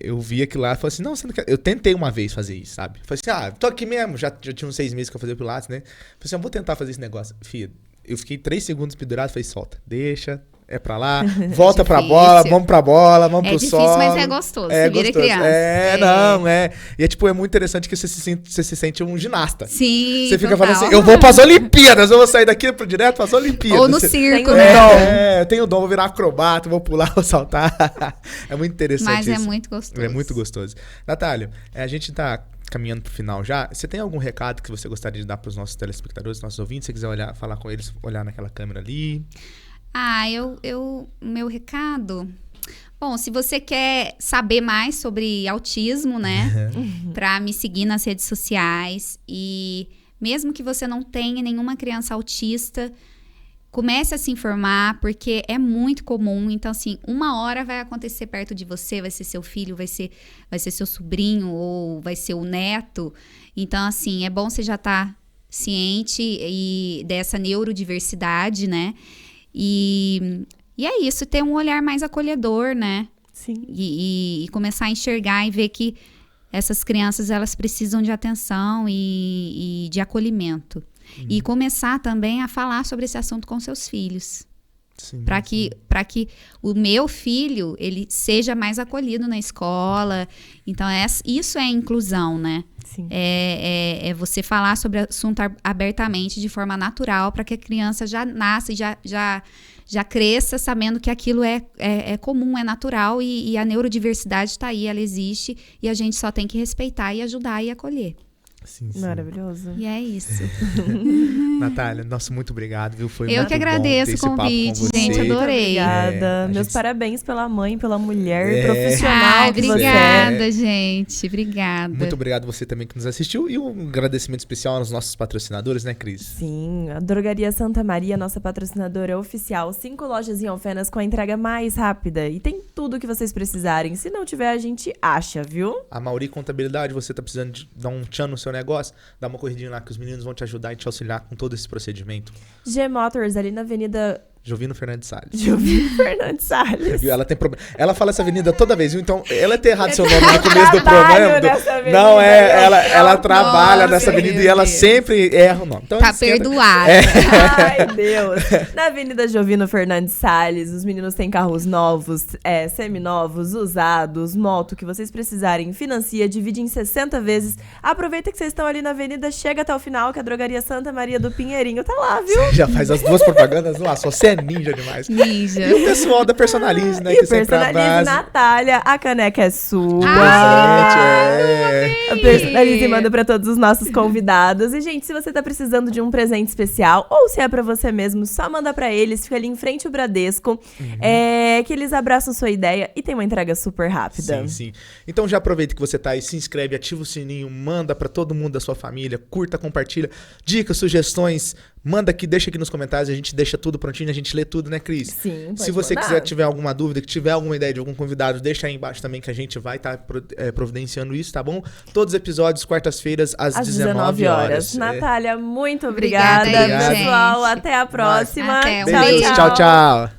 eu vi aquilo lá e falei assim, não, você não quer... Eu tentei uma vez fazer isso, sabe? Falei assim, tô aqui mesmo, já tinha uns 6 meses que eu fazia Pilates, né? Falei assim, eu vou tentar fazer esse negócio. Filha, eu fiquei 3 segundos pendurado, falei, solta, deixa, é pra lá, volta pra Difícil. bola, vamos É pro difícil, solo. mas é gostoso. É Você vira gostoso. criança. E é tipo, é muito interessante que você se sente um ginasta. Sim, Você fica total. falando assim, eu vou pras Olimpíadas, eu vou sair daqui direto pras Olimpíadas. Ou no Você- circo, Tem né? eu tenho o dom, vou virar acrobata, vou pular, vou saltar. É muito interessante Mas é isso. muito gostoso. É muito gostoso. Natália, a gente tá caminhando pro final já. Você tem algum recado que você gostaria de dar pros nossos telespectadores, nossos ouvintes? Se você quiser falar com eles, olhar naquela câmera ali. Meu recado... Bom, se você quer saber mais sobre autismo, né? Pra me seguir nas redes sociais. E mesmo que você não tenha nenhuma criança autista, comece a se informar, porque é muito comum. Então, assim, uma hora vai acontecer perto de você, vai ser seu filho, vai ser seu sobrinho ou vai ser o neto. Então, assim, é bom você já estar ciente dessa neurodiversidade, né? E é isso, ter um olhar mais acolhedor, né? Sim. E começar a enxergar e ver que essas crianças, elas precisam de atenção e de acolhimento. E começar também a falar sobre esse assunto com seus filhos. Sim. Para que o meu filho, ele seja mais acolhido na escola. Então, isso é inclusão, né? Sim. É você falar sobre o assunto abertamente, de forma natural, para que a criança já nasça e já cresça sabendo que aquilo é comum, é natural e a neurodiversidade está aí, ela existe e a gente só tem que respeitar e ajudar e acolher. Sim. Maravilhoso. E é isso. Natália, nossa, muito obrigado, viu? Foi Eu muito que agradeço bom ter o esse papo com convite, você. gente, Muito adorei. Obrigada. a Meus gente- parabéns pela mãe, pela mulher É. profissional que você é. Obrigada, gente. Obrigada. Muito obrigado você também que nos assistiu. E um agradecimento especial aos nossos patrocinadores, né, Cris? Sim, a Drogaria Santa Maria, nossa patrocinadora oficial. 5 lojas em Alfenas com a entrega mais rápida. E tem tudo que vocês precisarem. Se não tiver, a gente acha, viu? A Mauri Contabilidade, você tá precisando de dar um tchan no seu negócio? Dá uma corridinha lá que os meninos vão te ajudar e te auxiliar com todo esse procedimento. G Motors, ali na Avenida Jovino Fernandes Salles. Jovino Fernandes Salles. Ela tem problema. Ela fala essa avenida toda vez, viu? Então, ela ter errado seu nome no começo do trabalho programa. nessa avenida, Não é, meu ela Deus. trabalha Nossa, nessa avenida meu e ela Deus. sempre erra o nome. Então, Tá esquenta. perdoada. Ai, Deus. Na Avenida Jovino Fernandes Salles, os meninos têm carros novos, seminovos, usados, moto, que vocês precisarem, financia, divide em 60 vezes. Aproveita que vocês estão ali na avenida, chega até o final, que a Drogaria Santa Maria do Pinheirinho tá lá, viu? Já faz as duas propagandas lá, só você é ninja demais. Ninja. E o pessoal da Personalize, né? E Que sempre Personalize abraça. Natália, a caneca é sua. Gente, A Personalize manda pra todos os nossos convidados. E, gente, se você tá precisando de um presente especial, ou se é pra você mesmo, só manda pra eles. Fica ali em frente ao Bradesco, que eles abraçam sua ideia e tem uma entrega super rápida. Sim, sim. Então já aproveita que você tá aí, se inscreve, ativa o sininho, manda pra todo mundo da sua família, curta, compartilha, dicas, sugestões, manda aqui, deixa aqui nos comentários, a gente deixa tudo prontinho, a gente lê tudo, né, Cris? Sim, pode Se você mandar. quiser, tiver alguma dúvida, que tiver alguma ideia de algum convidado, deixa aí embaixo também que a gente vai estar providenciando isso, tá bom? Todos os episódios, quartas-feiras, às 19 horas. Natália, muito Obrigada obrigada, aí, pessoal. gente. Até a próxima. Até, um Beijo, beijo. tchau, tchau.